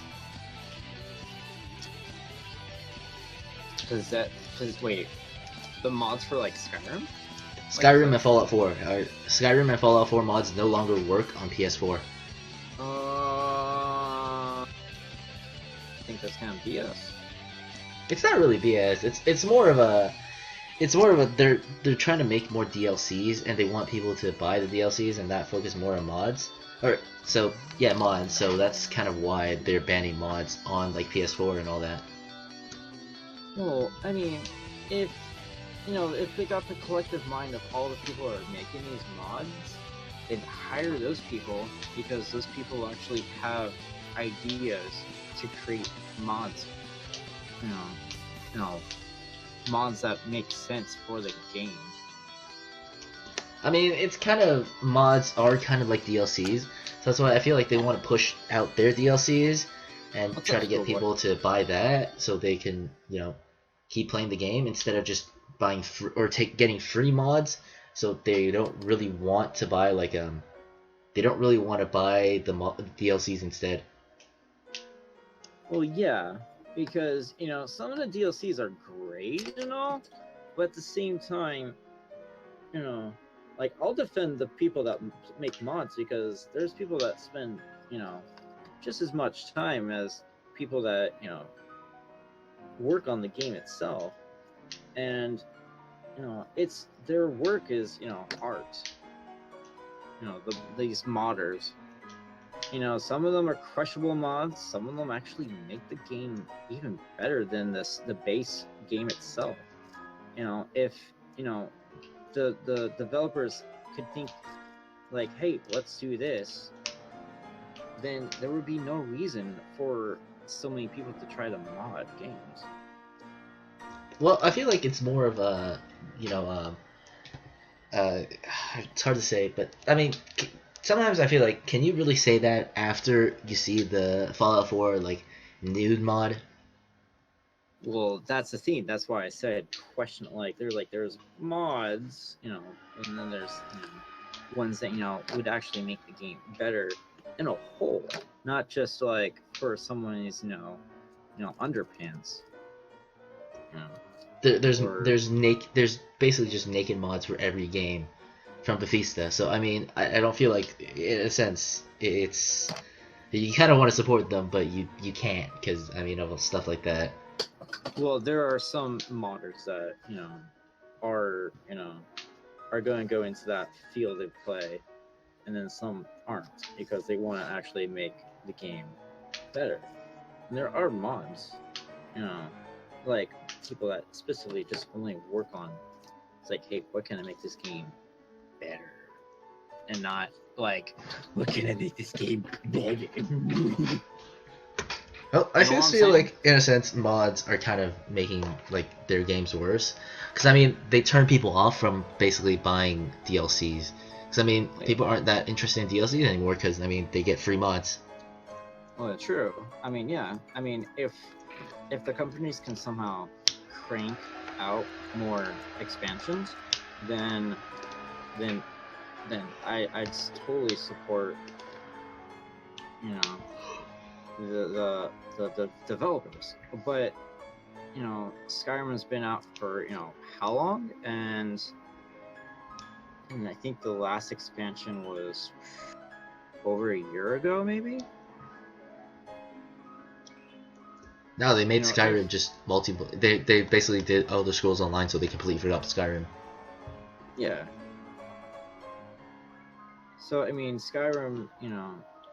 Wait, the mods for like Skyrim? Skyrim and Fallout 4. Skyrim and Fallout 4 mods no longer work on PS4. I think that's kind of BS. It's not really BS. It's more of a they're trying to make more DLCs and they want people to buy the DLCs and not focus more on mods. Or so yeah, mods. So that's kind of why they're banning mods on like PS4 and all that. Well, I mean, if if they got the collective mind of all the people that are making these mods, they'd hire those people because those people actually have ideas to create mods. You know, mods that make sense for the game. I mean, it's kind of mods are kind of like DLCs, so that's why I feel like they want to push out their DLCs and That's try to get actually people to buy that so they can, you know, keep playing the game instead of just buying getting free mods. So they don't really want to buy they don't really want to buy the DLCs instead. Well, yeah, because some of the DLCs are great and all, but at the same time, like I'll defend the people that make mods because there's people that spend just as much time as people that work on the game itself, and it's their work is art. These modders. Some of them are crushable mods. Some of them actually make the game even better than the base game itself. If the developers could think like, hey, let's do this, then there would be no reason for so many people to try to mod games. Well, I feel like it's more of a, you know, it's hard to say, but I mean, sometimes I feel like, can you really say that after you see the Fallout 4 like nude mod? Well, that's the thing. That's why I said question. Like, there's mods, and then there's ones that would actually make the game better in a whole, not just like for someone's underpants. There's basically just naked mods for every game from Bethesda. So I mean, I don't feel like, in a sense, it's you kind of want to support them, but you can't because I mean of stuff like that. Well, there are some modders that are going to go into that field of play, and then some aren't because they want to actually make the game better. And there are mods, like people that specifically just only work on. It's like, hey, what can I make this game better? And not like, what can I make this game better? Well, I You know what just I'm feel saying? like, in a sense, mods are kind of making like their games worse. Because I mean, they turn people off from basically buying DLCs. Because I mean, people aren't that interested in DLCs anymore. Because I mean, they get free mods. Well, true. I mean, yeah. I mean, if the companies can somehow crank out more expansions, then I'd totally support the developers. But Skyrim has been out for how long, and I think the last expansion was over a year ago, maybe. No, they made You know, Skyrim just multiple. They basically did Elder Scrolls Online, so they completely forgot Skyrim. Yeah. So I mean, Skyrim,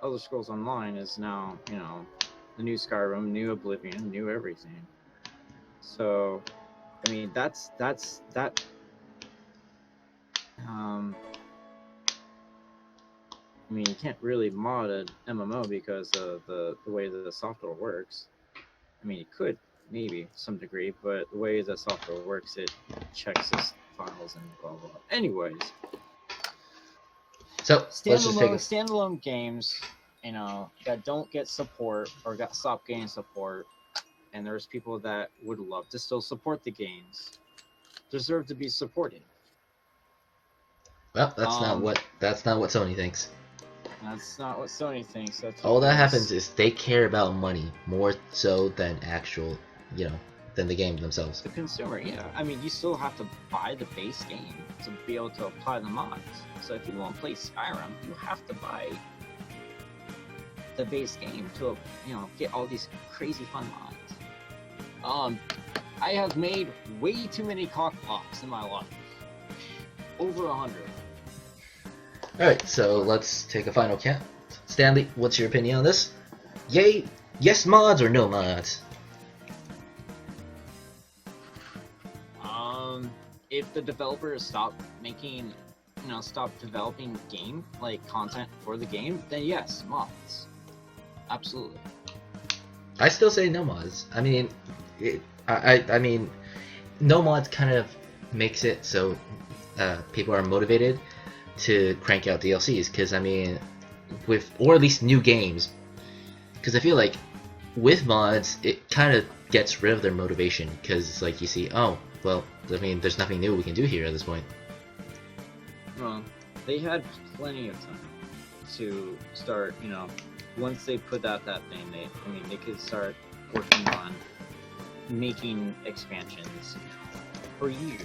Elder Scrolls Online is now, the new Skyrim, new Oblivion, new everything. So, I mean, that's that. I mean, you can't really mod an MMO because of the way that the software works. I mean, you could maybe some degree, but the way the software works, it checks its files and blah blah. Anyways. So let's just take standalone games, you know, that don't get support or got stopped getting support, and there's people that would love to still support the games, deserve to be supported. Well, that's not what Sony thinks. That's not what Sony thinks. That's All that happens is they care about money more so than actual, than the game themselves. The consumer, yeah. I mean, you still have to buy the base game to be able to apply the mods. So if you want to play Skyrim, you have to buy the base game to, get all these crazy fun mods. I have made way too many cock blocks in my life. Over 100. Alright, so let's take a final count. Stanley, what's your opinion on this? Yay, yes mods or no mods? If the developers stop developing game, like content for the game, then yes, mods. Absolutely. I still say no mods. I mean, I mean, no mods kind of makes it so people are motivated to crank out DLCs, because I mean, or at least new games, because I feel like with mods it kind of gets rid of their motivation, because it's like you see, oh well, I mean, there's nothing new we can do here at this point. Well, they had plenty of time to start, once they put out that thing, they could start working on making expansions for years,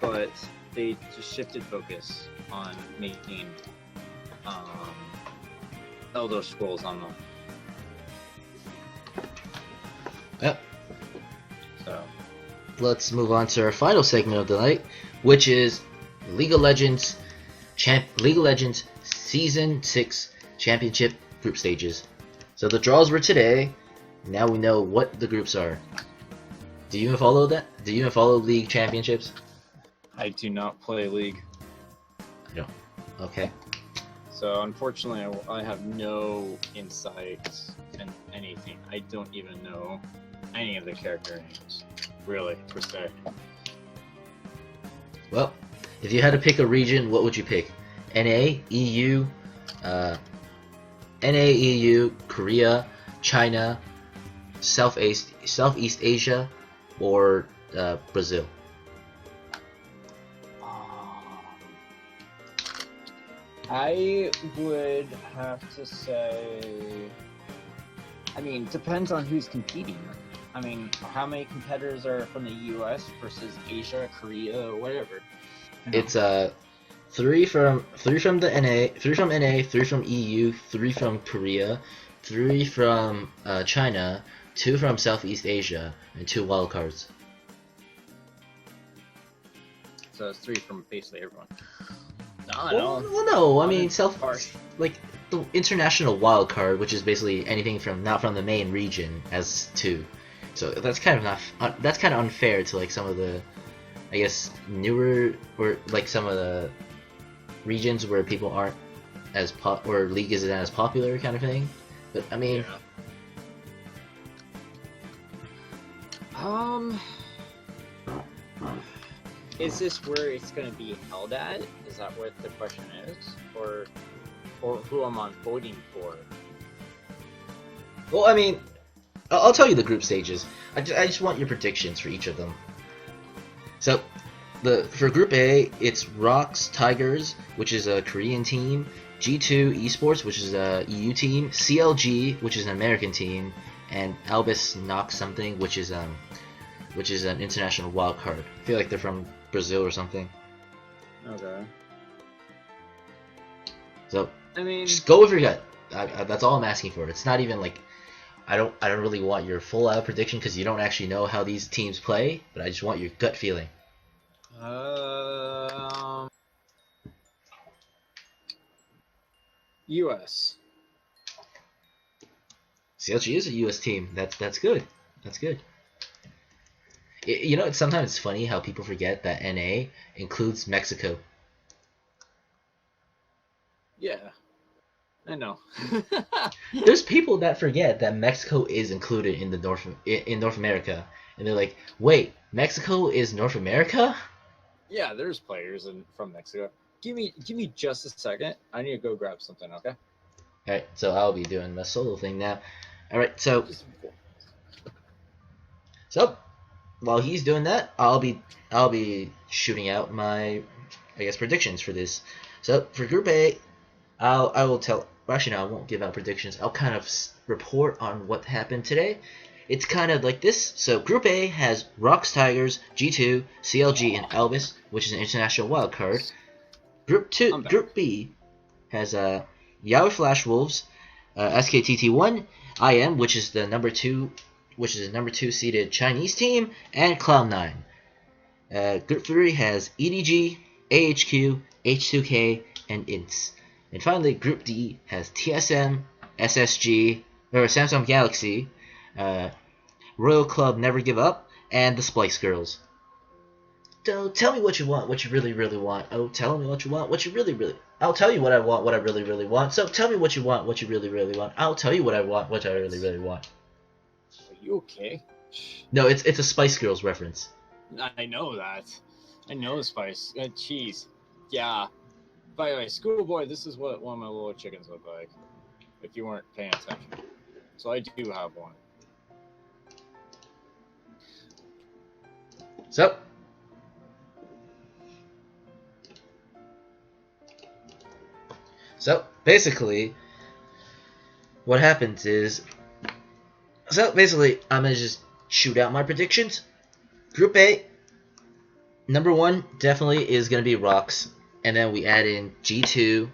but they just shifted focus on making Elder Scrolls Online. Yep. So let's move on to our final segment of the night, which is League of Legends Season 6 Championship Group Stages. So the draws were today. Now we know what the groups are. Do you even follow that? Do you even follow League Championships? I do not play League. I don't. Okay. So unfortunately, I have no insight in anything. I don't even know any of the character names, really, per se. Well, if you had to pick a region, what would you pick? NA, EU, Korea, China, Southeast Asia, or Brazil? I would have to say, I mean, depends on who's competing. I mean, how many competitors are from the US versus Asia, Korea, or whatever? It's 3 from the NA, 3 from NA, 3 from EU, 3 from Korea, 3 from China, 2 from Southeast Asia, and 2 wildcards. So it's 3 from basically everyone. Well, no, I mean like the international wildcard, which is basically anything from not from the main region, as 2. So that's kind of unfair to like some of the, I guess, newer, or like some of the regions where people aren't as or League isn't as popular, kind of thing. But I mean, is this where it's going to be held at? Is that what the question is, or who am I voting for? Well, I mean, I'll tell you the group stages. I just want your predictions for each of them. So, for Group A, it's Rocks Tigers, which is a Korean team, G2 Esports, which is a EU team, CLG, which is an American team, and Albus Nox something, which is an international wild card. I feel like they're from Brazil or something. Okay. So, I mean, just go with your gut. That's all I'm asking for. It's not even like I don't really want your full out prediction, because you don't actually know how these teams play, but I just want your gut feeling. US. CLG is a US team. That's good. That's good. Sometimes it's funny how people forget that NA includes Mexico. Yeah, I know. There's people that forget that Mexico is included in the North America, and they're like, "Wait, Mexico is North America?" Yeah, there's players from Mexico. Give me just a second. I need to go grab something. Okay. Alright, so I'll be doing my solo thing now. Alright, so while he's doing that, I'll be shooting out my, I guess, predictions for this. So for Group A, I will tell. Actually, no, I won't give out predictions. I'll kind of report on what happened today. It's kind of like this. So Group A has Rocks Tigers, G2, CLG, and Elvis, which is an international wild card. Group B has Yaoi Flash Wolves, SKTT1, IM, which is the number 2 seeded Chinese team, and Cloud9. Group 3 has EDG, AHQ, H2K, and INTS. And finally, Group D has TSM, SSG, or Samsung Galaxy, Royal Club Never Give Up, and the Splice Girls. So tell me what you want, what you really, really want. Oh, tell me what you want, what you really, really. I'll tell you what I want, what I really, really want. So tell me what you want, what you really, really want. I'll tell you what I want, what I really, really want. Are you okay? No, it's a Spice Girls reference. I know that. I know the Spice. Cheese. Yeah. By the way, Schoolboy, this is what one of my little chickens look like. If you weren't paying attention. So I do have one. So basically, what happens is, I'm gonna just shoot out my predictions. Group A, number 1 definitely is gonna be Rocks, and then we add in G2,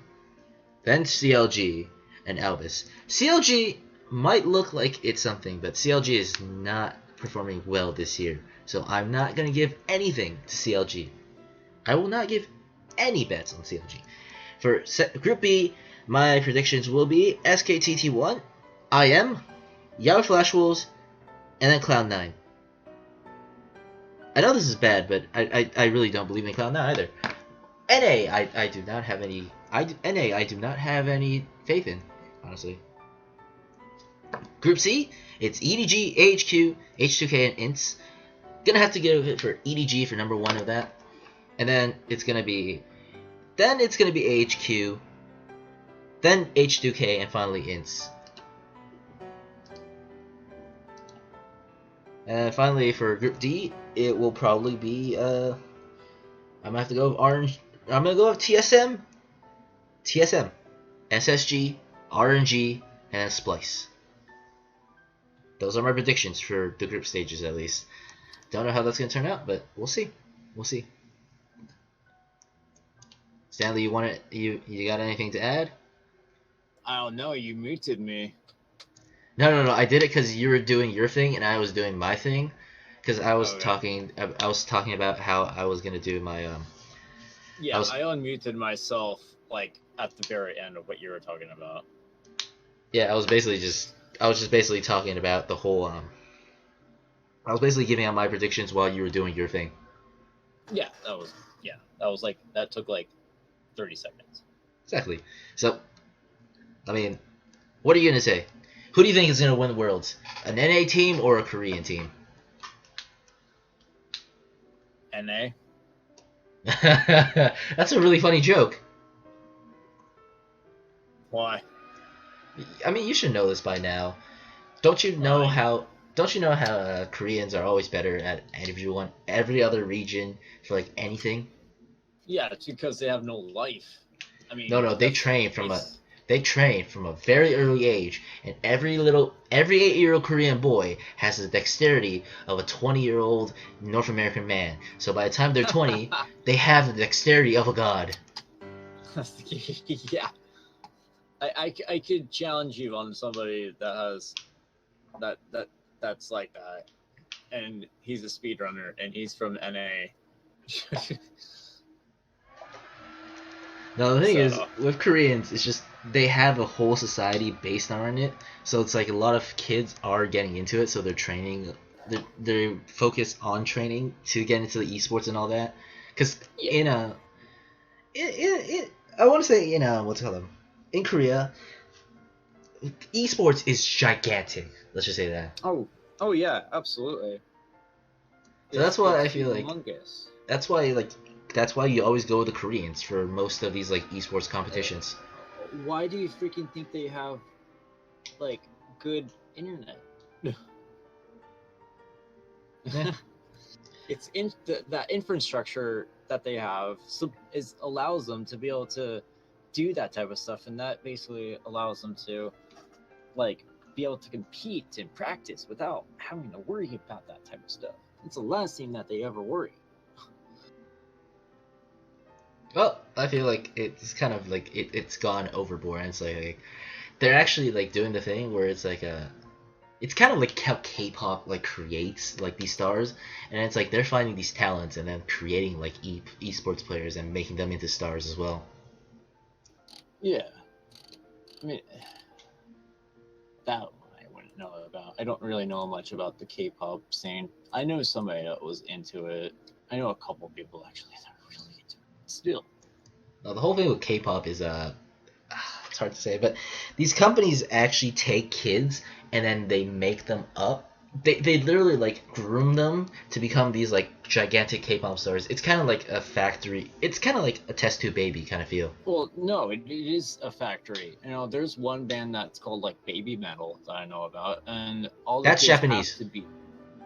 then CLG, and Elvis. CLG might look like it's something, but CLG is not performing well this year, so I'm not gonna give anything to CLG. I will not give any bets on CLG. For Group B, my predictions will be SKTT1, IM, Yaoi Flash Wolves, and then Cloud9. I know this is bad, but I really don't believe in Cloud9 either. NA, I do not have any. NA, I do not have any faith in, honestly. Group C, it's EDG, AHQ, H2K, and INTS. Gonna have to give it for EDG for number 1 of that, and then it's gonna be AHQ, then H2K, and finally INTS. And finally for Group D, it will probably be I'm gonna have to go with Orange. I'm gonna go with TSM, SSG, RNG, and Splice. Those are my predictions for the group stages, at least. Don't know how that's gonna turn out, but we'll see. We'll see. Stanley, you got anything to add? I don't know. You muted me. No. I did it because you were doing your thing and I was doing my thing. Because I was talking about how I was gonna do my Yeah, I unmuted myself like at the very end of what you were talking about. Yeah, I was just basically talking about the whole I was basically giving out my predictions while you were doing your thing. Yeah, that took like 30 seconds. Exactly. So, I mean, what are you gonna say? Who do you think is gonna win Worlds? An NA team or a Korean team? NA. That's a really funny joke. Why? I mean, you should know this by now. Don't you know how Koreans are always better at every other region for like anything? Yeah, it's because they have no life. I mean, No, they train from a very early age, and every 8-year-old Korean boy has the dexterity of a 20-year-old North American man. So by the time they're 20, they have the dexterity of a god. Yeah. I could challenge you on somebody that has that's like that, and he's a speedrunner, and he's from NA. No, the thing is, with Koreans, it's just they have a whole society based on it. So it's like a lot of kids are getting into it, so they're training. They're focused on training to get into the esports and all that. Because I want to say what's it called? In Korea, esports is gigantic. Let's just say that. Oh yeah, absolutely. So that's why I feel like humongous. that's why like that's why you always go with the Koreans for most of these like esports competitions. Why do you freaking think they have like good internet? Yeah. It's in that infrastructure that they have allows them to be able to do that type of stuff, and that basically allows them to like be able to compete and practice without having to worry about that type of stuff. It's the last thing that they ever worry. Well, I feel like it's kind of like it's gone overboard. And it's like they're actually like doing the thing where it's like it's kind of like how K-pop like creates like these stars, and it's like they're finding these talents and then creating like esports players and making them into stars as well. Yeah, I mean that one I wouldn't know about. I don't really know much about the K-pop scene. I know somebody that was into it. I know a couple people actually that are really into it. Still, Now, the whole thing with K-pop is it's hard to say, but these companies actually take kids and then they make them up. They literally like groom them to become these like gigantic K-pop stars. It's kind of like a factory. It's kind of like a test tube baby kind of feel. well, no, it is a factory. You know, there's one band that's called like Baby Metal that I know about, and all the That's kids have Japanese. to be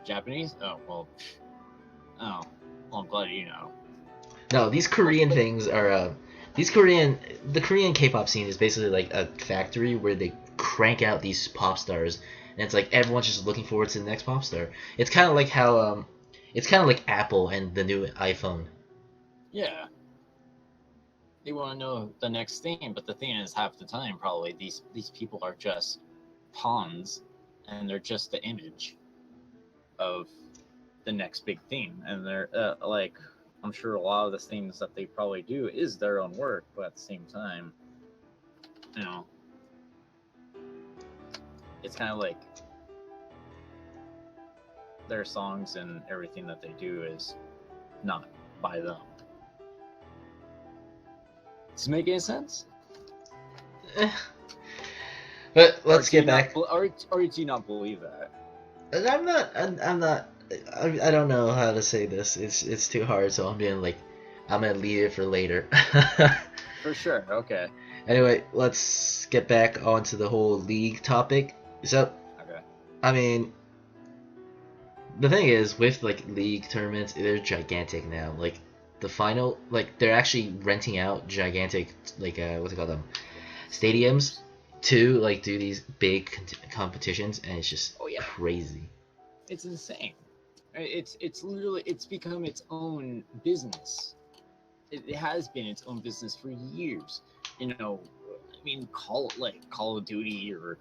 Japanese. Oh well, well, I'm glad you know. No, these Korean things are the Korean K-pop scene is basically like a factory where they crank out these pop stars, and it's like everyone's just looking forward to the next pop star. It's kind of like how it's kind of like Apple and the new iPhone. Yeah. They want to know the next thing, but the thing is, half the time, probably these people are just pawns, and they're just the image of the next big thing. And they're like, I'm sure a lot of the things that they probably do is their own work, but at the same time, you know, it's kind of like their songs and everything that they do is not by them. Does it make any sense? But let's get back. Or do you not believe that? I'm not. I don't know how to say this. It's too hard, so I'm gonna leave it for later. For sure. Okay. Anyway, let's get back onto the whole league topic. So, Okay. I mean, the thing is, with like league tournaments, they're gigantic now. Like the final, like they're actually renting out gigantic, like what's it called, stadiums to like do these big competitions, and it's just crazy. It's insane. It's literally become its own business. It has been its own business for years. You know, I mean, Call of Duty or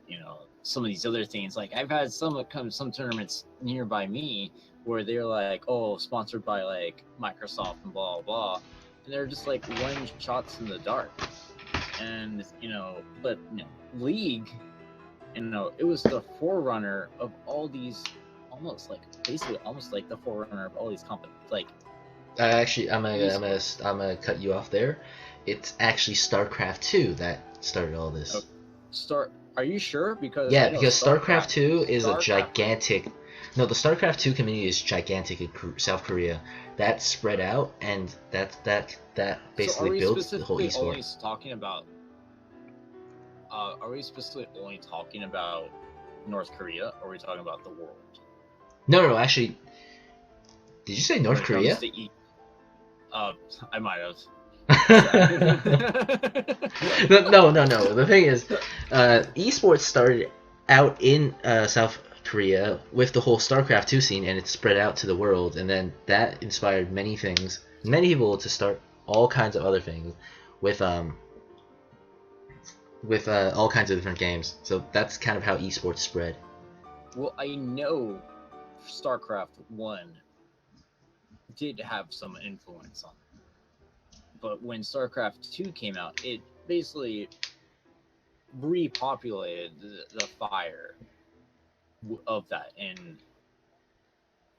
you know, some of these other things. Like I've had some tournaments nearby me where they're like, oh, sponsored by like Microsoft and blah blah, and they're just like one shots in the dark. And you know, but you know, League, you know, it was the forerunner of all these, almost like the forerunner of all these like. Actually, I'm gonna cut you off there. It's actually StarCraft 2 that started all this. Are you sure? Because because StarCraft 2 is a gigantic. No, the StarCraft 2 community is gigantic in South Korea. That spread out, and that basically built the whole esport. Are we specifically only talking about North Korea, or are we talking about the world? No, actually, did you say North Korea? I might have. No. The thing is, esports started out in South Korea with the whole StarCraft 2 scene, and it spread out to the world, and then that inspired many people to start all kinds of other things with all kinds of different games. So that's kind of how esports spread. Well, I know StarCraft 1 did have some influence on it. But when StarCraft 2 came out, it basically repopulated the fire of that. And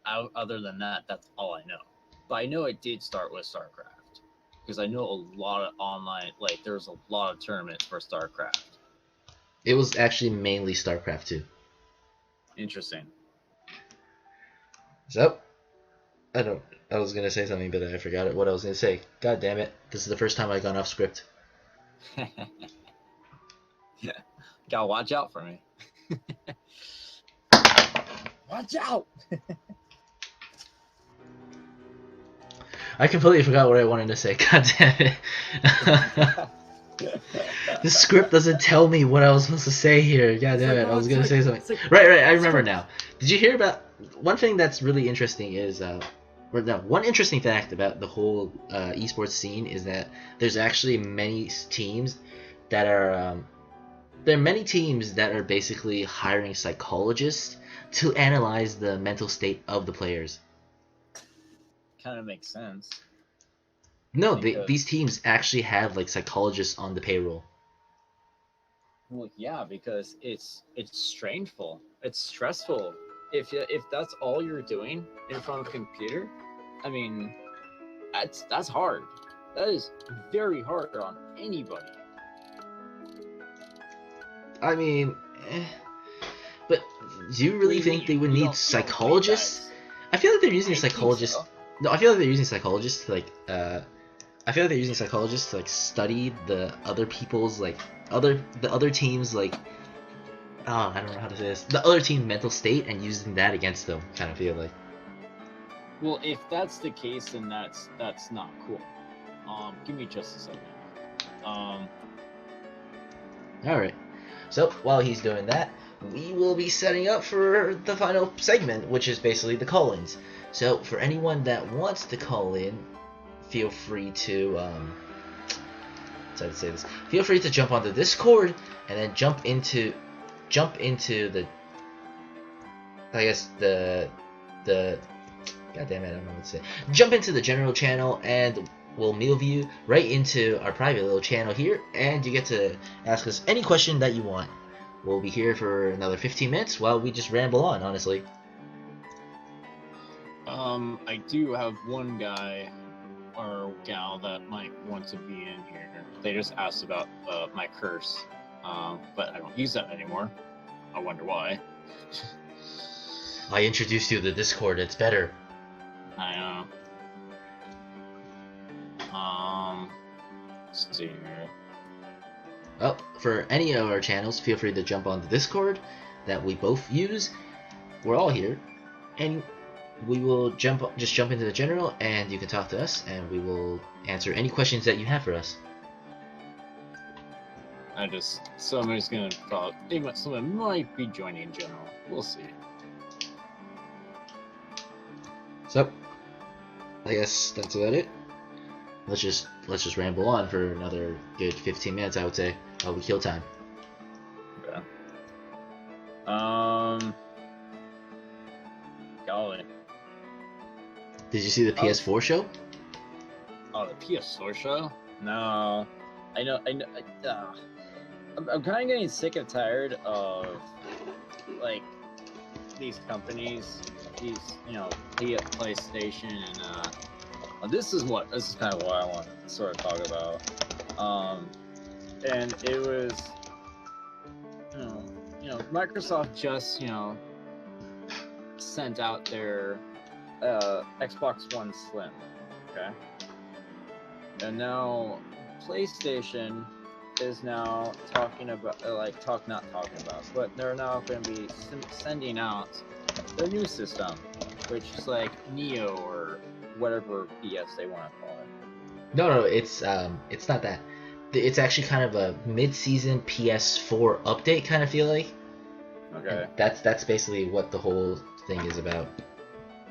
other than that, that's all I know. But I know it did start with StarCraft. Because I know a lot of online, like, there's a lot of tournaments for StarCraft. It was actually mainly StarCraft 2. Interesting. So, I don't. I was gonna say something, but I forgot it. What I was gonna say. God damn it! This is the first time I've gone off script. Yeah, gotta watch out for me. Watch out! I completely forgot what I wanted to say. God damn it! The script doesn't tell me what I was supposed to say here. God damn it! I was gonna say something. Right. I remember now. Did you hear about one thing that's really interesting? Is one interesting fact about the whole esports scene is that there's actually many teams that are there are many teams that are basically hiring psychologists to analyze the mental state of the players. Kind of makes sense. No, Because- these teams actually have like psychologists on the payroll. Well, yeah, because it's stressful. It's stressful. If that's all you're doing in front of a computer, I mean, that's hard. That is very hard on anybody. I mean, but do you really think they would You need don't think psychologists? that. I feel like they're using I think psychologists. so. No, I feel like they're using psychologists to like. I feel like they're using psychologists to like study the other people's like the other teams like. Oh, I don't know how to say this. The other team's mental state and using that against them. Kind of feel like. Well, if that's the case, then that's not cool. Give me just a second. All right. So while he's doing that, we will be setting up for the final segment, which is basically the call-ins. So for anyone that wants to call in, feel free to sorry to say this. Feel free to jump on the Discord and then jump into the I guess the God damn it, I don't know what to say. Jump into the general channel and we'll move you right into our private little channel here, and you get to ask us any question that you want. We'll be here for another 15 minutes while we just ramble on, honestly. I do have one guy or gal that might want to be in here. They just asked about my curse, but I don't use that anymore. I wonder why. I introduced you to the Discord, it's better. I know. Let's see here. Well, for any of our channels, feel free to jump on the Discord that we both use. We're all here, and we will just jump into the general, and you can talk to us, and we will answer any questions that you have for us. Somebody's gonna someone might be joining general. We'll see. So, I guess that's about it. Let's just ramble on for another good 15 minutes, I would say. While we kill time. Okay. Golly. Did you see the PS4 show? Oh, the PS4 show? No. I know. I'm kind of getting sick and tired of like these companies, PlayStation and this is kind of what I want to sort of talk about. And it was, Microsoft just, sent out their Xbox One Slim, okay? And now PlayStation is now talking about, but they're now going to be sending out their new system, which is like Neo or whatever BS they want to call it. No, it's not that. It's actually kind of a mid-season PS4 update kind of feel like. Okay. And that's basically what the whole thing is about.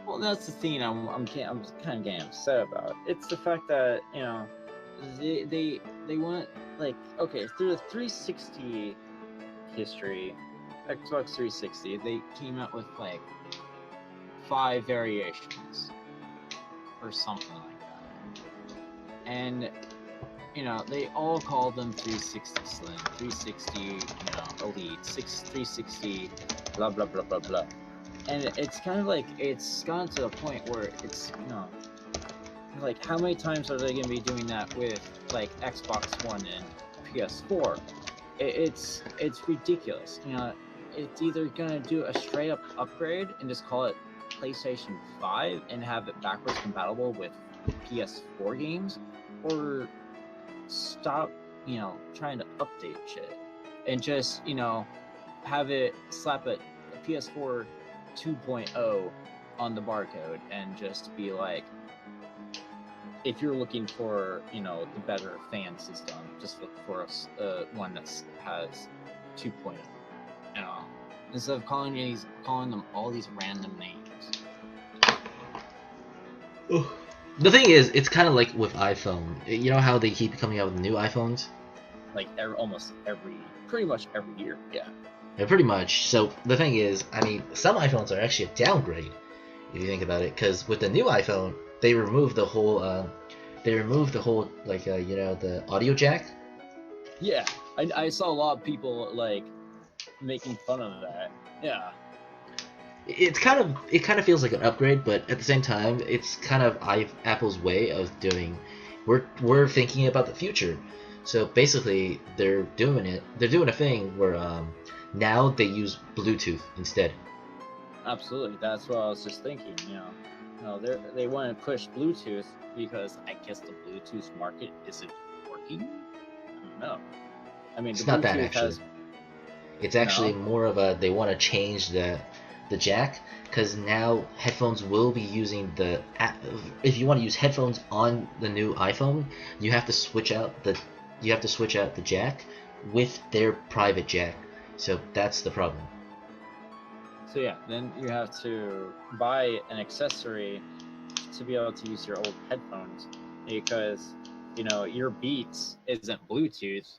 Well, that's the thing I'm kind of getting upset about. It's the fact that they want through the 360 history, Xbox 360, they came out with like 5 variations or something like that, and they all call them 360 Slim, 360, Elite, 360, blah blah blah blah blah. And it's kind of like it's gotten to a point where it's like how many times are they going to be doing that with like Xbox One and PS4? It's ridiculous. It's either going to do a straight up upgrade and just call it PlayStation 5 and have it backwards compatible with PS4 games, or stop, trying to update shit and just, have it slap a PS4 2.0 on the barcode and just be like, if you're looking for, the better fan system, just look for one that has 2.0. Instead of calling them all these random names. The thing is, it's kind of like with iPhone. You know how they keep coming out with new iPhones? Like pretty much every year. Yeah. Yeah, pretty much. So the thing is, I mean, some iPhones are actually a downgrade if you think about it, because with the new iPhone, they removed the whole, like, the audio jack. Yeah, I saw a lot of people like making fun of that. Yeah. It kind of feels like an upgrade, but at the same time, it's kind of Apple's way of doing. We're thinking about the future, so basically they're doing a thing where now they use Bluetooth instead. Absolutely, that's what I was just thinking. They want to push Bluetooth because I guess the Bluetooth market isn't working. I don't know. I mean, It's the not Bluetooth that actually. has. It's actually more of a they want to change the jack, because now headphones will be using if you want to use headphones on the new iPhone, you have to switch out the jack with their private jack. So that's the problem. So yeah, then you have to buy an accessory to be able to use your old headphones, because your Beats isn't Bluetooth,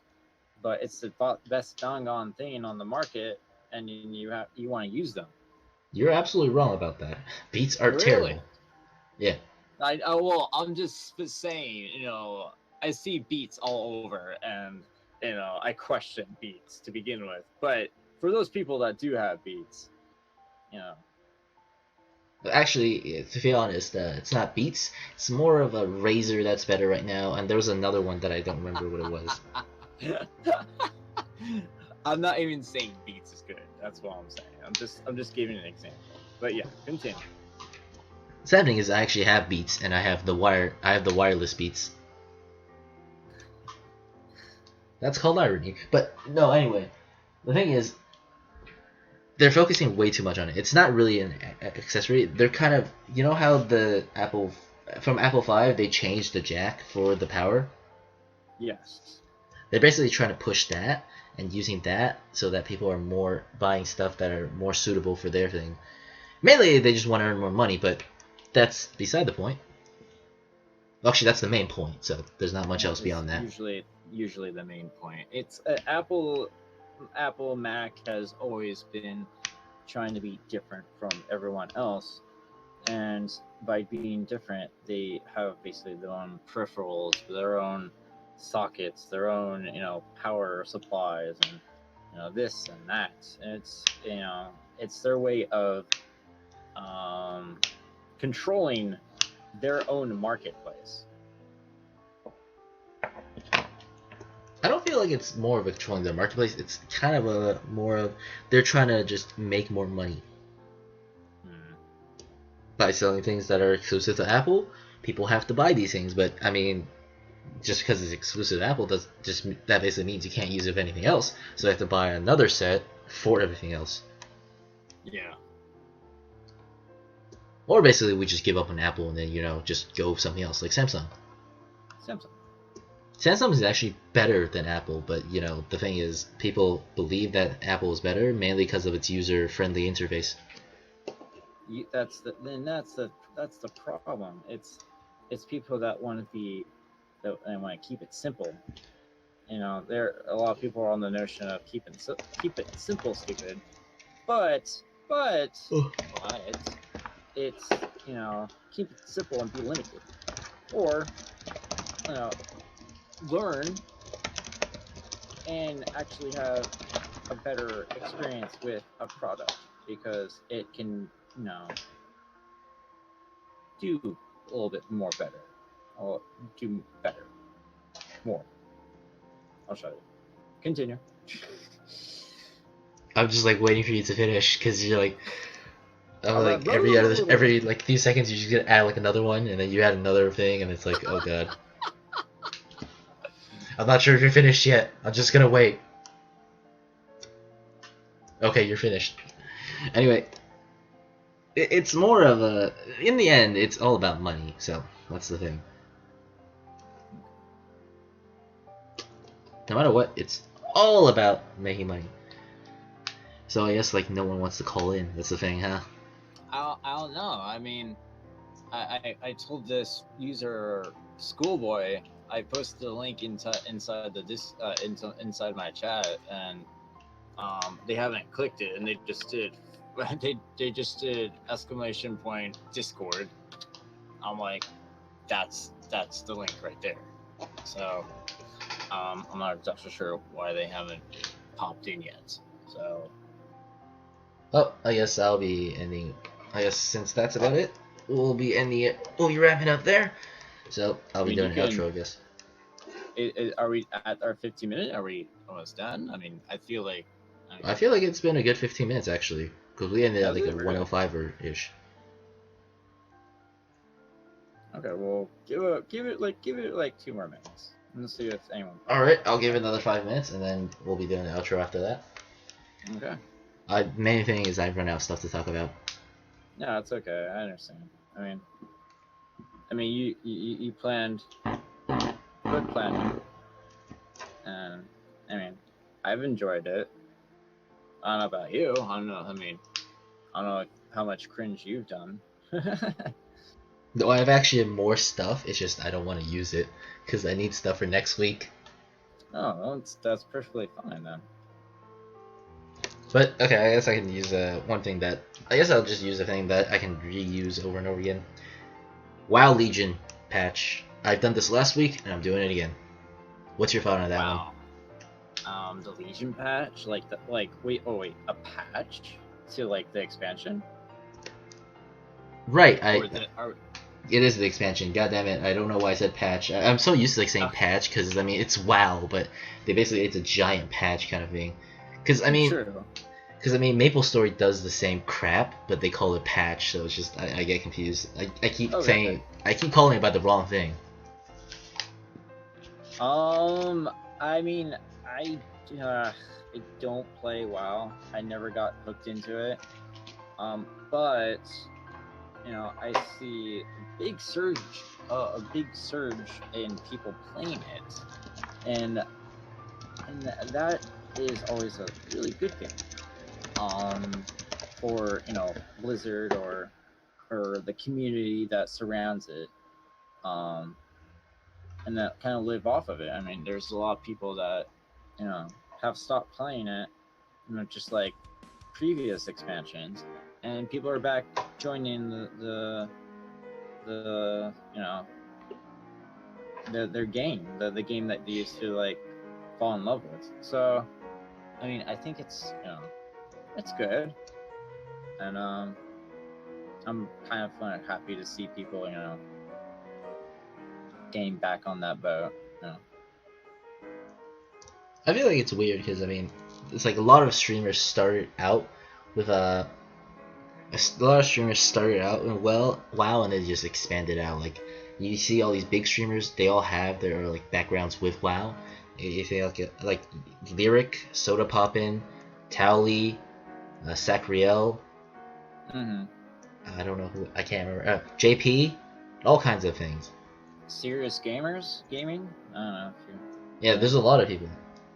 but it's the best doggone thing on the market, and you want to use them. You're absolutely wrong about that. Beats are Really? terrible. Yeah. I'm just saying, I see Beats all over, and I question Beats to begin with. But for those people that do have Beats, Actually, to be honest, it's not Beats. It's more of a Razer that's better right now, and there was another one that I don't remember what it was. I'm not even saying Beats is good. That's what I'm saying. I'm just giving an example. But yeah, continue. Sad thing is, I actually have Beats, and I have the wireless Beats. That's called irony. But no, anyway, the thing is, they're focusing way too much on it. It's not really an accessory. They're kind of, how from Apple 5 they changed the jack for the power. Yes. They're basically trying to push that and using that so that people are more buying stuff that are more suitable for their thing. Mainly, they just want to earn more money, but that's beside the point. Actually, that's the main point. So there's not much else beyond that. Usually the main point. It's Apple Mac has always been trying to be different from everyone else, and by being different, they have basically their own peripherals, their own sockets, their own power supplies, and this and that. And it's their way of controlling their own marketplace. I don't feel like it's more of a controlling their marketplace. It's kind of a more of they're trying to just make more money by selling things that are exclusive to Apple. People have to buy these things, but I mean, just because it's exclusive to Apple that basically means you can't use it with anything else. So they have to buy another set for everything else. Yeah. Or basically we just give up on Apple and then just go with something else like Samsung. Samsung is actually better than Apple, but the thing is, people believe that Apple is better mainly because of its user-friendly interface. That's the problem. It's people that want to keep it simple. There a lot of people are on the notion of keep it simple, stupid. But it's keep it simple and be limited, or learn and actually have a better experience with a product, because it can do a little bit more better, or do better more. I'll show you. Continue. I'm just like waiting for you to finish because you're like, like every like few seconds you just get add like another one, and then you add another thing, and it's like, oh god. I'm not sure if you're finished yet. I'm just gonna wait. Okay, you're finished. Anyway, it's more of a. In the end, it's all about money. So that's the thing. No matter what, it's all about making money. So I guess like no one wants to call in. That's the thing, huh? I don't know. I mean, I told this user schoolboy. I posted a link inside inside my chat, and they haven't clicked it, and they just did exclamation point Discord. I'm like, that's the link right there. So I'm not exactly sure why they haven't popped in yet. So. Oh, I guess I'll be ending. I guess since that's about it, we'll be ending it. We'll be wrapping up there. So I'll be doing an outro, I guess. Are we at our 15 minute? Are we almost done? I mean, I feel like it's been a good 15 minutes actually, because we ended at like a 105 or ish. Okay, well, give it like 2 more minutes. Let's see if anyone. All right, I'll give it another 5 minutes, and then we'll be doing the outro after that. Okay. Main thing is I've run out of stuff to talk about. No, it's okay. I understand. I mean, you planned good planning, and I mean, I've enjoyed it. I don't know about you. I don't know. I mean, I don't know how much cringe you've done. No, I've actually more stuff. It's just I don't want to use it because I need stuff for next week. Oh, well, that's perfectly fine then. But okay, I guess I can use one thing that I guess I'll just use a thing that I can reuse over and over again. WoW Legion patch. I've done this last week and I'm doing it again. What's your thought on that one? The Legion patch, wait, a patch to like the expansion? Right, it is the expansion. God damn it! I don't know why I said patch. I'm so used to like saying patch because I mean it's WoW, but it's a giant patch kind of thing. Because I mean, Maple Story does the same crap, but they call it patch, so it's just I get confused. I keep saying I keep calling it by the wrong thing. I mean, I don't play WoW. I never got hooked into it. But you know, I see a big surge in people playing it, and that is always a really good thing. For Blizzard or the community that surrounds it, and that kind of live off of it. I mean, there's a lot of people that have stopped playing it, just like previous expansions, and people are back joining their game, the game that they used to like fall in love with. So, I mean, I think it's it's good, and I'm kind of happy to see people getting back on that boat. I feel like it's weird because I mean, it's like a lot of streamers started out with in WoW, and they just expanded out. Like you see all these big streamers, they all have their like backgrounds with WoW. If they like Lyric, Soda Poppin', Towley, Sacriel. Mm-hmm. I don't know who. I can't remember. JP, all kinds of things. Serious gamers gaming. I don't know if you. Yeah, there's a lot of people.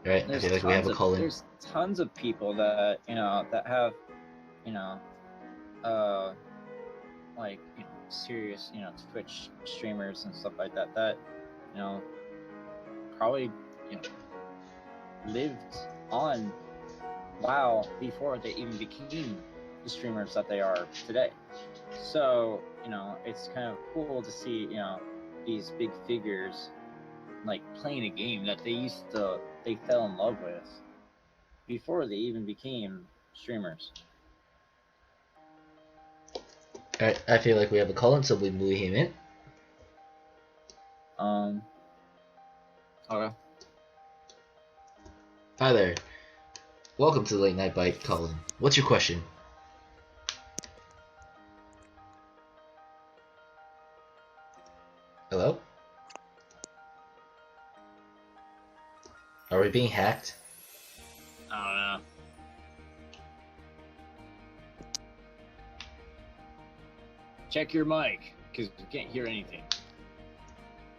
Right. There's I feel like we have a call in. There's tons of people that that have like serious Twitch streamers and stuff like that probably lived on WoW before they even became the streamers that they are today. So it's kind of cool to see these big figures like playing a game that they fell in love with before they even became streamers. Alright, I feel like we have a call in, so we move him in. Okay. Hi there. Welcome to the Late Night Byte, Colin. What's your question? we being hacked? I don't know. Check your mic, because we can't hear anything.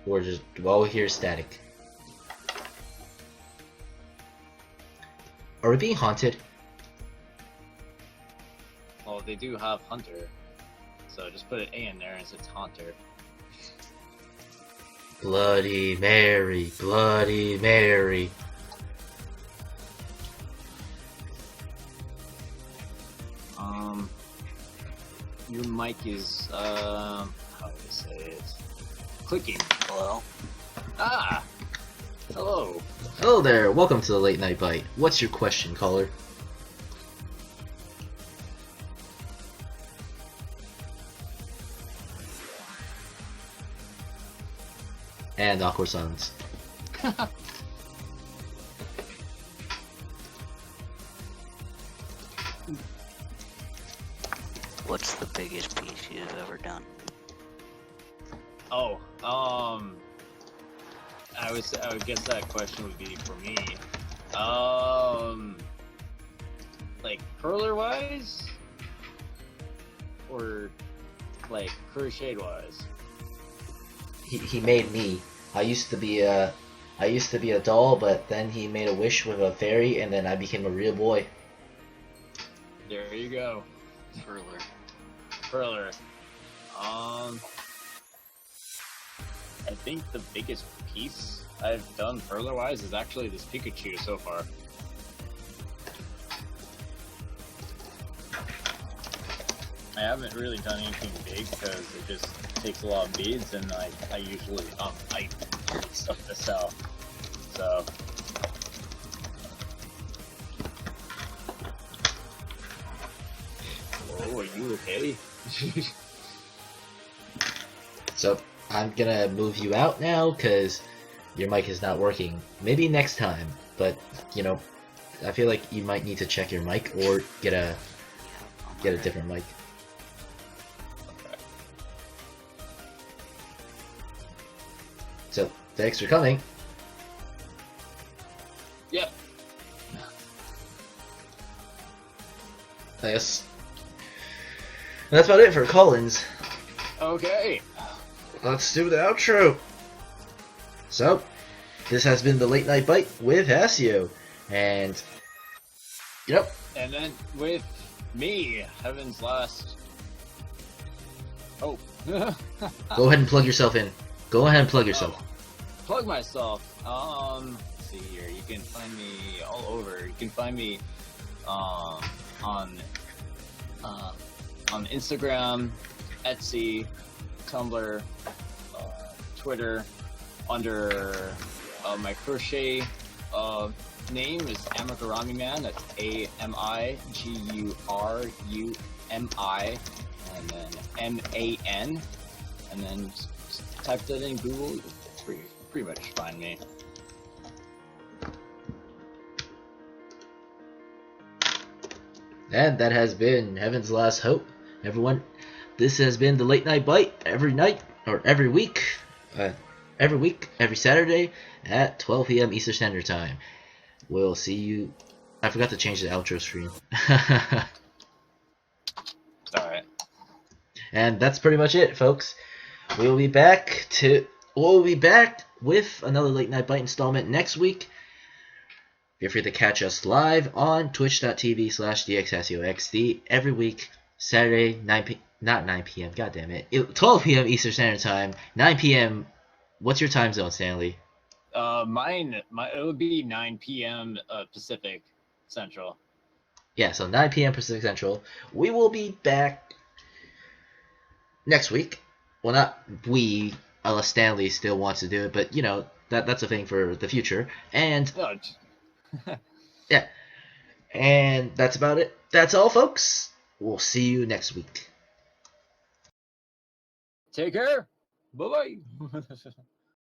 Or just all we hear is static? Are we being haunted? Well, they do have Hunter, so just put an A in there and it's Hunter. Bloody Mary, Bloody Mary. Your mic is, how do I say it? Clicking. Hello? Ah! Hello. Hello there, welcome to the Late Night Bite. What's your question, caller? And awkward silence. What's the biggest piece you've ever done? Oh, I would guess that question would be for me. Like curler wise, or like crochet wise. He made me. I used to be a doll, but then he made a wish with a fairy, and then I became a real boy. There you go, Furler. curler. I think the biggest piece I've done furler wise is actually this Pikachu so far. I haven't really done anything big because it just takes a lot of beads, and like I usually I stuff to sell. So oh, are you okay? So I'm gonna move you out now because your mic is not working. Maybe next time, but you know, I feel like you might need to check your mic or get a different mic. So thanks for coming. Yep. I guess that's about it for call-ins. Okay. Let's do the outro. So, this has been the Late Night Bite with Hasio, and yep. And then with me, Heaven's Last. Oh. Go ahead and plug yourself in. Go ahead and plug yourself. Plug myself. Let's see here. You can find me all over. You can find me on Instagram, Etsy, Tumblr, Twitter, under my crochet name is Amigurumi Man. That's AMIGURUMI, and then MAN, and then just type that in Google. You'll pretty much find me. And that has been Heaven's Last Hope. Everyone, this has been the Late Night Bite every night, or every week, every Saturday at 12 p.m. Eastern Standard Time. We'll see you. I forgot to change the outro screen. Alright. And that's pretty much it, folks. We'll be back with another Late Night Bite installment next week. Feel free to catch us live on twitch.tv/dxhasioxd every week, Saturday, 9 p.m. God damn it. 12 p.m. Eastern Standard Time, 9 p.m. What's your time zone, Stanley? It would be 9 p.m. Pacific Central. Yeah, so 9 p.m. Pacific Central. We will be back next week. Well, not we, unless Stanley still wants to do it, but you know, that's a thing for the future. And yeah, and that's about it. That's all, folks. We'll see you next week. Take care. Bye bye.